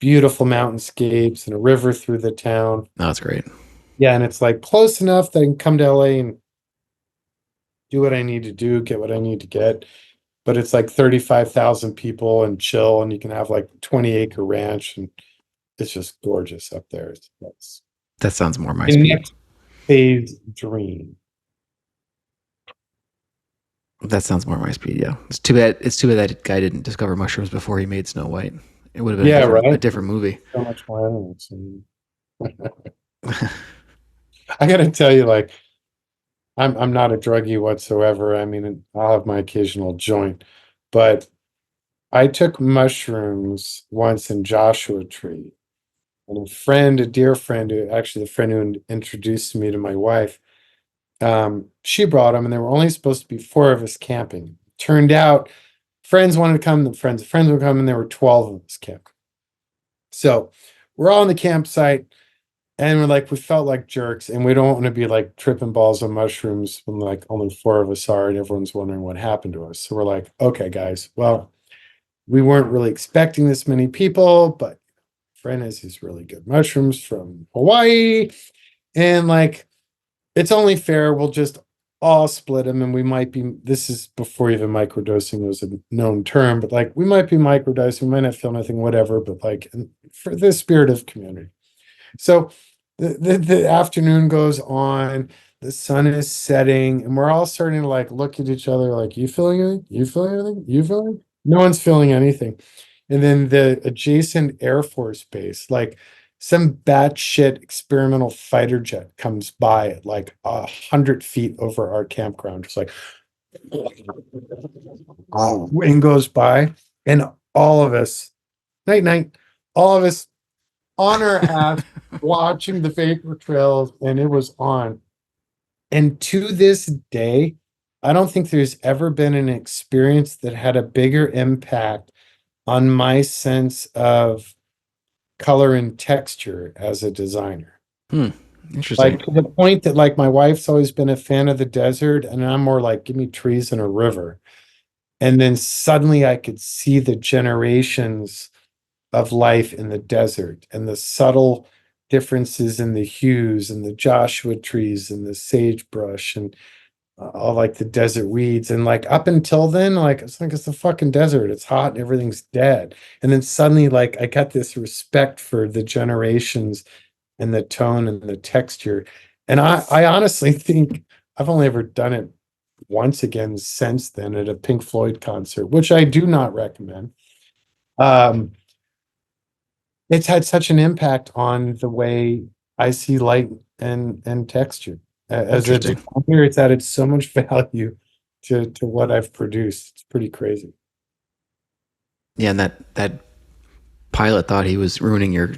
Speaker 2: beautiful mountainscapes and a river through the town.
Speaker 1: No, that's great.
Speaker 2: Yeah, and it's like close enough that I can come to LA and do what I need to do, get what I need to get. But it's like 35,000 people and chill, and you can have like 20-acre ranch, and it's just gorgeous up there. That's
Speaker 1: That sounds more my
Speaker 2: the
Speaker 1: speed.
Speaker 2: next phase dream.
Speaker 1: That sounds more my speed. Yeah, it's too bad. It's too bad that guy didn't discover mushrooms before he made Snow White. It would have been
Speaker 2: Yeah,
Speaker 1: a
Speaker 2: right.
Speaker 1: different movie.
Speaker 2: So much more evidence. And I gotta tell you, like, I'm not a druggie whatsoever. I mean, I'll have my occasional joint, but I took mushrooms once in Joshua Tree, and a dear friend, who actually the friend who introduced me to my wife, she brought them, and there were only supposed to be four of us camping. Turned out, friends wanted to come, the friends would come, and there were 12 of us camping. So we're all in the campsite. And we're like, we felt like jerks, and we don't want to be like tripping balls on mushrooms when like only four of us are, and everyone's wondering what happened to us. So we're like, okay, guys, well, we weren't really expecting this many people, but friend has these really good mushrooms from Hawaii, and like, it's only fair. We'll just all split them, and we might be. This is before even microdosing was a known term, but like, we might be microdosing, we might not feel nothing, whatever, but like, for the spirit of community. So the afternoon goes on, the sun is setting, and we're all starting to like look at each other like, you feeling anything? You feeling anything? You feeling? No one's feeling anything. And then the adjacent Air Force base, like some batshit experimental fighter jet comes by at like 100 feet over our campground, just like and goes by, and all of us, night night, all of us on our ass watching the vapor trails, and it was on. And to this day, I don't think there's ever been an experience that had a bigger impact on my sense of color and texture as a designer.
Speaker 1: Hmm. Interesting.
Speaker 2: Like to the point that like my wife's always been a fan of the desert, and I'm more like, give me trees and a river. And then suddenly I could see the generations of life in the desert and the subtle differences in the hues and the Joshua trees and the sagebrush and all like the desert weeds. And like up until then, like it's the fucking desert. It's hot and everything's dead. And then suddenly, like I got this respect for the generations and the tone and the texture. And I honestly think I've only ever done it once again since then at a Pink Floyd concert, which I do not recommend. Um, it's had such an impact on the way I see light and texture. As a
Speaker 1: Interesting.
Speaker 2: designer, it's added so much value to what I've produced. It's pretty crazy.
Speaker 1: Yeah, and that pilot thought he was ruining your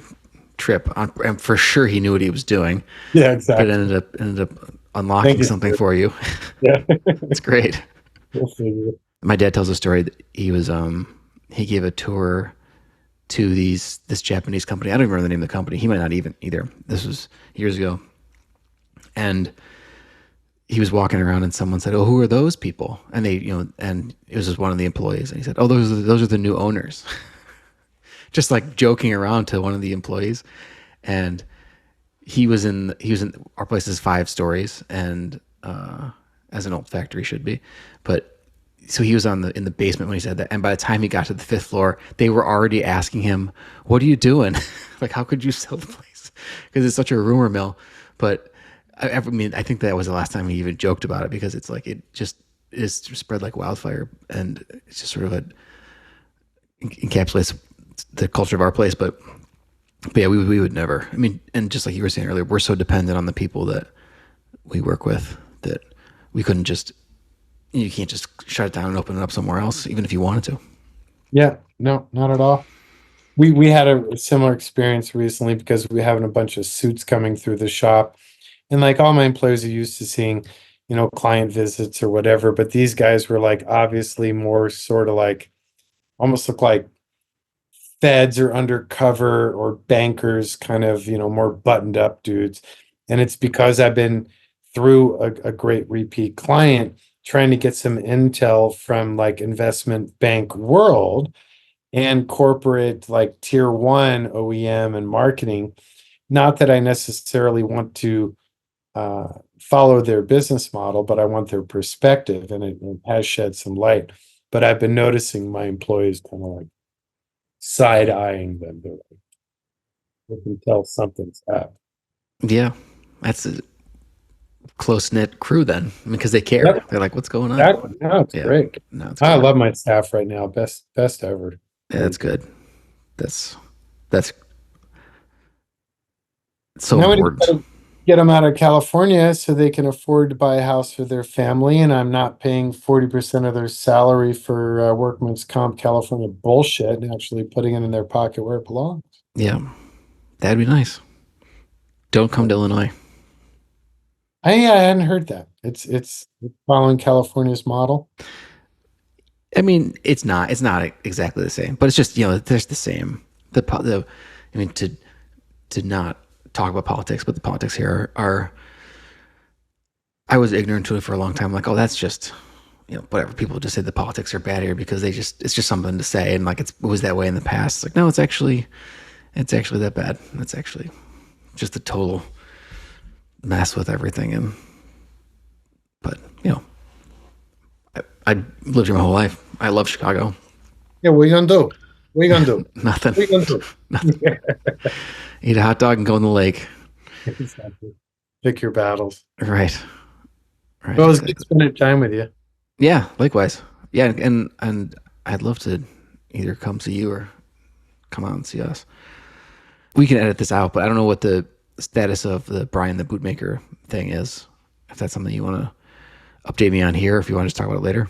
Speaker 1: trip, and for sure he knew what he was doing,
Speaker 2: Yeah,
Speaker 1: but it
Speaker 2: exactly.
Speaker 1: ended up
Speaker 2: Thank
Speaker 1: unlocking
Speaker 2: you,
Speaker 1: something
Speaker 2: sir.
Speaker 1: for you.
Speaker 2: Yeah.
Speaker 1: It's great.
Speaker 2: We'll figure it.
Speaker 1: My dad tells a story that he gave a tour to this Japanese company. I don't even remember the name of the company. He might not even either. This was years ago, and he was walking around and someone said, "Oh, who are those people?" And and it was just one of the employees, and he said, "Oh, those are the new owners." Just like joking around to one of the employees, and he was in our place is 5 stories, and as an old factory should be, but so he was in the basement when he said that, and by the time he got to the 5th floor, they were already asking him, "What are you doing? Like, how could you sell the place?" Because it's such a rumor mill. But I mean, I think that was the last time he even joked about it, because it's like it just is spread like wildfire, and it's just sort of encapsulates the culture of our place. But yeah, we would never. I mean, and just like you were saying earlier, we're so dependent on the people that we work with that we couldn't just. You can't just shut it down and open it up somewhere else, even if you wanted to.
Speaker 2: Yeah, no, not at all. We had a similar experience recently because we're having a bunch of suits coming through the shop. And like all my employees are used to seeing, client visits or whatever. But these guys were like obviously more sort of like almost look like feds or undercover or bankers, kind of, more buttoned up dudes. And it's because I've been through a great repeat client trying to get some intel from like investment bank world and corporate like tier one OEM and marketing. Not that I necessarily want to follow their business model, but I want their perspective, and it has shed some light. But I've been noticing my employees kind of like side eyeing them. They're like, they can tell something's up.
Speaker 1: Yeah, that's a close knit crew then, because they care.
Speaker 2: Yep,
Speaker 1: They're like, "What's going on?"
Speaker 2: exactly. No, it's
Speaker 1: Yeah,
Speaker 2: great.
Speaker 1: no, it's
Speaker 2: I
Speaker 1: good.
Speaker 2: love my staff right now. Best ever.
Speaker 1: Yeah,
Speaker 2: Really
Speaker 1: that's
Speaker 2: good.
Speaker 1: good. That's so
Speaker 2: Now we just
Speaker 1: important.
Speaker 2: gotta get them out of California so they can afford to buy a house for their family, and I'm not paying 40% of their salary for workman's comp California bullshit and actually putting it in their pocket where it belongs.
Speaker 1: Yeah, that'd be nice. Don't come to Illinois.
Speaker 2: I hadn't heard that. It's following California's model.
Speaker 1: I mean, it's not exactly the same, but it's just there's the same. The I mean to not talk about politics, but the politics here are I was ignorant to it for a long time. Like, oh, that's just whatever. People just say the politics are bad here because it's just something to say, and like it was that way in the past. It's like, no, it's actually that bad. It's actually just a total mess with everything. And but I lived here my whole life. I love Chicago.
Speaker 2: Yeah, what are you gonna do? What are you gonna do?
Speaker 1: Nothing.
Speaker 2: What are you gonna
Speaker 1: Nothing.
Speaker 2: do?
Speaker 1: Eat a hot dog and go in the lake.
Speaker 2: Exactly. Pick your battles.
Speaker 1: Right. Right.
Speaker 2: Well, it's good
Speaker 1: Exactly.
Speaker 2: spending time with you.
Speaker 1: Yeah. Likewise. Yeah. And I'd love to either come see you or come out and see us. We can edit this out, but I don't know what the status of the Brian the Bootmaker thing is. If that's something you want to update me on here, if you want to just talk about it later.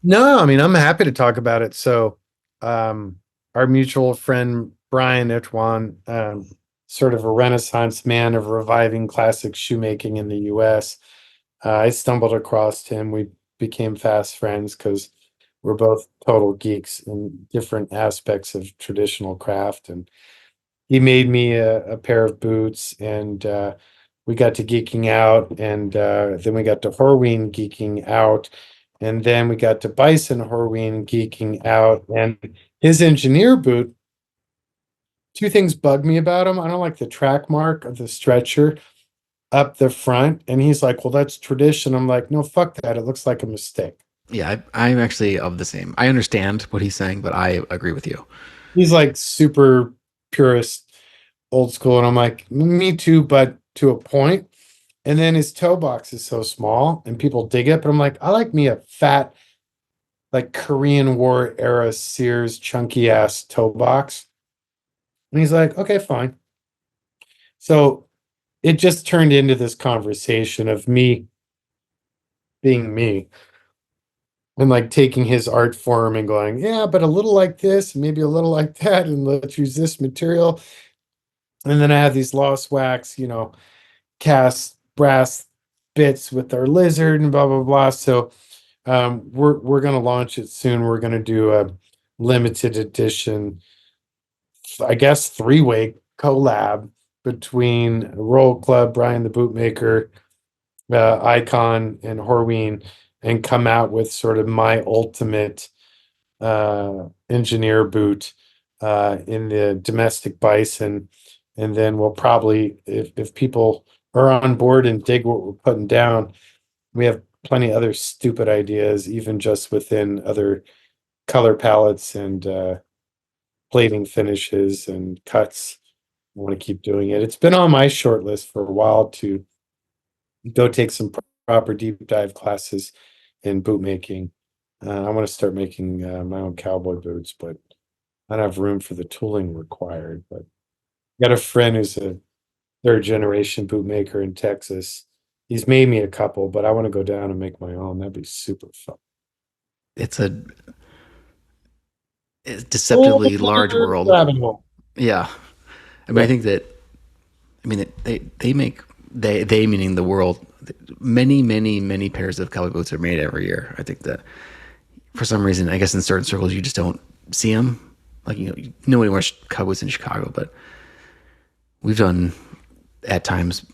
Speaker 2: No, I mean, I'm happy to talk about it. So, our mutual friend Brian Itwan, sort of a renaissance man of reviving classic shoemaking in the US. I stumbled across him. We became fast friends because we're both total geeks in different aspects of traditional craft. And he made me a pair of boots, and we got to geeking out, and then we got to Horween geeking out, and then we got to Bison Horween geeking out. And his engineer boot, two things bug me about him. I don't like the track mark of the stretcher up the front, and he's like, well, that's tradition. I'm like, no, fuck that, it looks like a mistake.
Speaker 1: Yeah, I'm actually of the same. I understand what he's saying, but I agree with you.
Speaker 2: He's like super purist, old school, and I'm like, me too, but to a point. And then his toe box is so small and people dig it, but I'm like, I like me a fat, like Korean War era Sears chunky ass toe box. And he's like, okay, fine. So it just turned into this conversation of me being me and like taking his art form and going, yeah, but a little like this, maybe a little like that, and let's use this material. And then I have these lost wax, cast brass bits with our lizard and blah blah blah. So we're gonna launch it soon. We're gonna do a limited edition, I guess, three-way collab between Roll Club, Brian the Bootmaker, Icon, and Horween, and come out with sort of my ultimate engineer boot in the domestic bison. And then we'll probably, if people are on board and dig what we're putting down, we have plenty of other stupid ideas, even just within other color palettes and plating finishes and cuts. I want to keep doing it. It's been on my short list for a while to go take some proper deep dive classes in boot making. I want to start making my own cowboy boots, but I don't have room for the tooling required. But I got a friend who's a third generation bootmaker in Texas. He's made me a couple, but I want to go down and make my own. That'd be super fun.
Speaker 1: It's a
Speaker 2: Oh,
Speaker 1: deceptively large world.
Speaker 2: rabbit hole.
Speaker 1: Yeah. I mean, I
Speaker 2: Yeah.
Speaker 1: think that, I mean, they make, they meaning the world, Many pairs of cowboy boots are made every year. I think that for some reason, I guess in certain circles you just don't see them. Like, nobody wears cowboy boots in Chicago, but we've done at times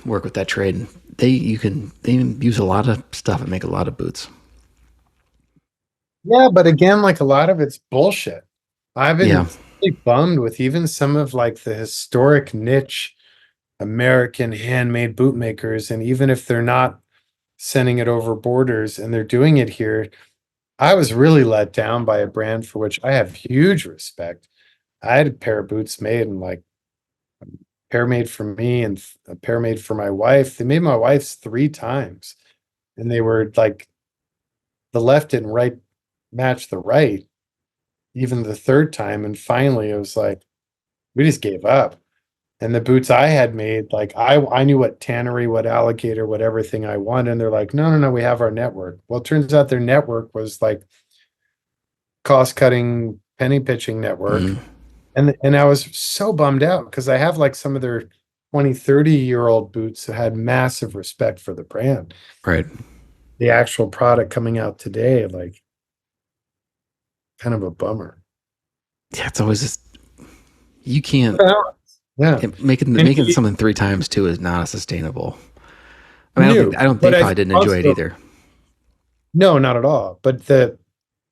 Speaker 1: work with that trade. And they use a lot of stuff and make a lot of boots.
Speaker 2: Yeah, but again, like a lot of it's bullshit. I've
Speaker 1: Yeah.
Speaker 2: been really bummed with even some of like the historic niche American handmade bootmakers, and even if they're not sending it over borders and they're doing it here, I was really let down by a brand for which I have huge respect. I had a pair of boots made, and like a pair made for me and a pair made for my wife. They made my wife's 3 times, and they were like the left and right match the right, even the third time. And finally, it was like we just gave up. And the boots I had made, like I knew what tannery, what alligator, what everything I wanted. And they're like, no, no, no, we have our network. Well, it turns out their network was like cost cutting penny pitching network.
Speaker 1: Mm,
Speaker 2: And I was so bummed out because I have like some of their 20, 30-year-old boots that had massive respect for the brand.
Speaker 1: right.
Speaker 2: The actual product coming out today, like kind of a bummer.
Speaker 1: Yeah. It's always just, you can't,
Speaker 2: Yeah.
Speaker 1: making something 3 times too is not sustainable. I mean,
Speaker 2: New,
Speaker 1: I don't
Speaker 2: but
Speaker 1: think
Speaker 2: I
Speaker 1: probably
Speaker 2: think
Speaker 1: didn't enjoy it
Speaker 2: also,
Speaker 1: either.
Speaker 2: no, not at all. But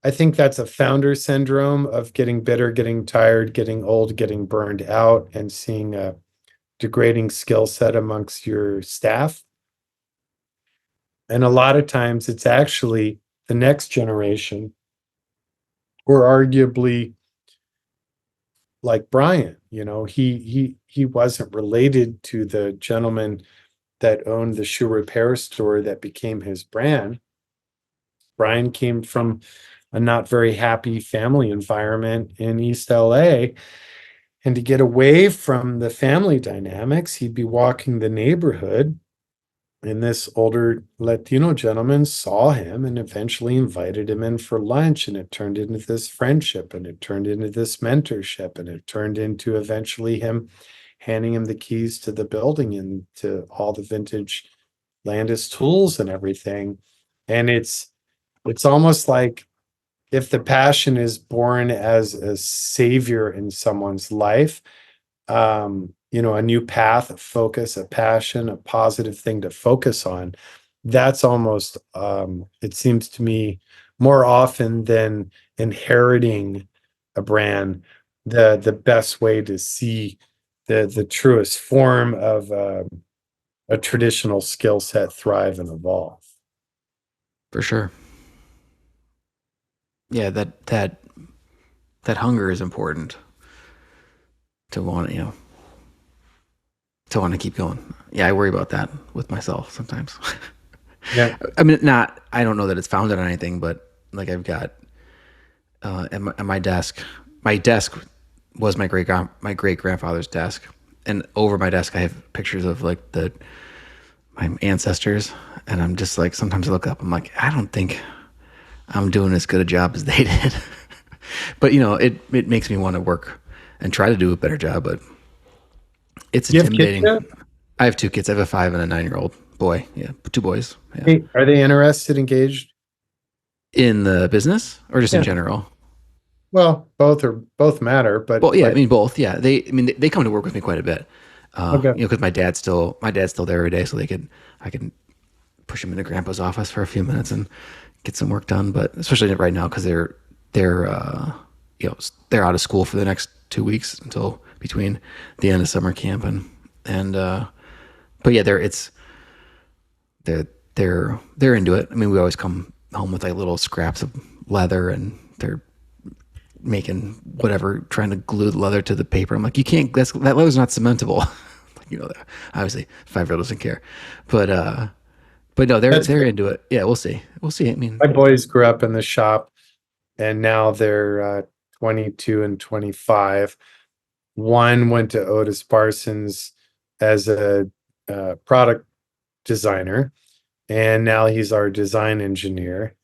Speaker 2: I think that's a founder syndrome of getting bitter, getting tired, getting old, getting burned out, and seeing a degrading skill set amongst your staff. And a lot of times it's actually the next generation, or arguably like Brian, he wasn't related to the gentleman that owned the shoe repair store that became his brand. Brian came from a not very happy family environment in East LA. And to get away from the family dynamics, he'd be walking the neighborhood. And this older Latino gentleman saw him and eventually invited him in for lunch. And it turned into this friendship, and it turned into this mentorship, and it turned into eventually him handing him the keys to the building and to all the vintage Landis tools and everything. And it's almost like if the passion is born as a savior in someone's life, a new path, a focus, a passion, a positive thing to focus on, that's almost, it seems to me, more often than inheriting a brand, the best way to see the truest form of a traditional skill set thrive and evolve.
Speaker 1: For sure. Yeah. That hunger is important to want, to want to keep going. Yeah. I worry about that with myself sometimes.
Speaker 2: Yeah.
Speaker 1: I mean, I don't know that it's founded on anything, but like I've got, at my desk, my desk was my my great grandfather's desk. And over my desk, I have pictures of like my ancestors. And I'm just like, sometimes I look up, I'm like, I don't think I'm doing as good a job as they did. But it makes me want to work and try to do a better job, but it's
Speaker 2: Do you have kids
Speaker 1: intimidating.
Speaker 2: yet?
Speaker 1: I have 2 kids. I have a 5 and a 9-year-old boy. Yeah. 2 boys. Yeah.
Speaker 2: Hey, are they interested, engaged?
Speaker 1: In the business or just in
Speaker 2: Yeah.
Speaker 1: general?
Speaker 2: Well, both matter, but
Speaker 1: Well, yeah, I
Speaker 2: like,
Speaker 1: mean both. Yeah, they come to work with me quite a bit.
Speaker 2: okay.
Speaker 1: Because my dad's still there every day, so I can push him into Grandpa's office for a few minutes and get some work done. But especially right now because they're out of school for the next 2 weeks until between the end of summer camp and but yeah, they're into it. I mean, we always come home with like little scraps of leather, and they're making whatever, trying to glue the leather to the paper. I'm like, you can't. That leather's not cementable. Like, obviously, 5-year-old doesn't care, but no,
Speaker 2: That's
Speaker 1: they're into it. Yeah, we'll see. We'll see. I mean,
Speaker 2: My boys grew up in the shop, and now they're 22 and 25. One went to Otis Parsons as a product designer, and now he's our design engineer.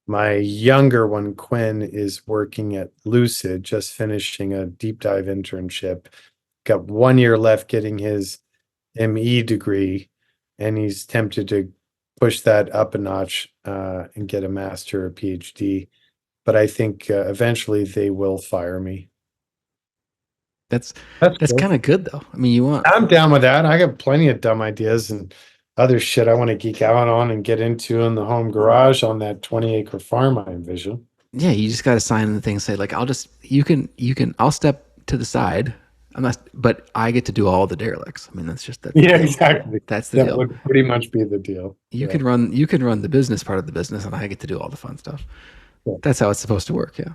Speaker 2: My younger one, Quinn, is working at Lucid, just finishing a deep dive internship. Got 1 year left getting his ME degree, and he's tempted to push that up a notch and get a master or PhD. But I think eventually they will fire me.
Speaker 1: That's
Speaker 2: Cool.
Speaker 1: kind of good though. I mean, you want
Speaker 2: I'm down with that. I got plenty of dumb ideas and other shit I want to geek out on and get into in the home garage on that 20-acre farm I envision.
Speaker 1: yeah, you just got to sign the thing, say like, I'll step to the side. I'm not, but I get to do all the derelicts. I mean, that's the
Speaker 2: Yeah,
Speaker 1: deal.
Speaker 2: exactly.
Speaker 1: That's the
Speaker 2: That
Speaker 1: deal.
Speaker 2: would pretty much be the deal.
Speaker 1: You
Speaker 2: Yeah.
Speaker 1: can run the business part of the business, and I get to do all the fun stuff.
Speaker 2: Yeah.
Speaker 1: That's how it's supposed to work. Yeah.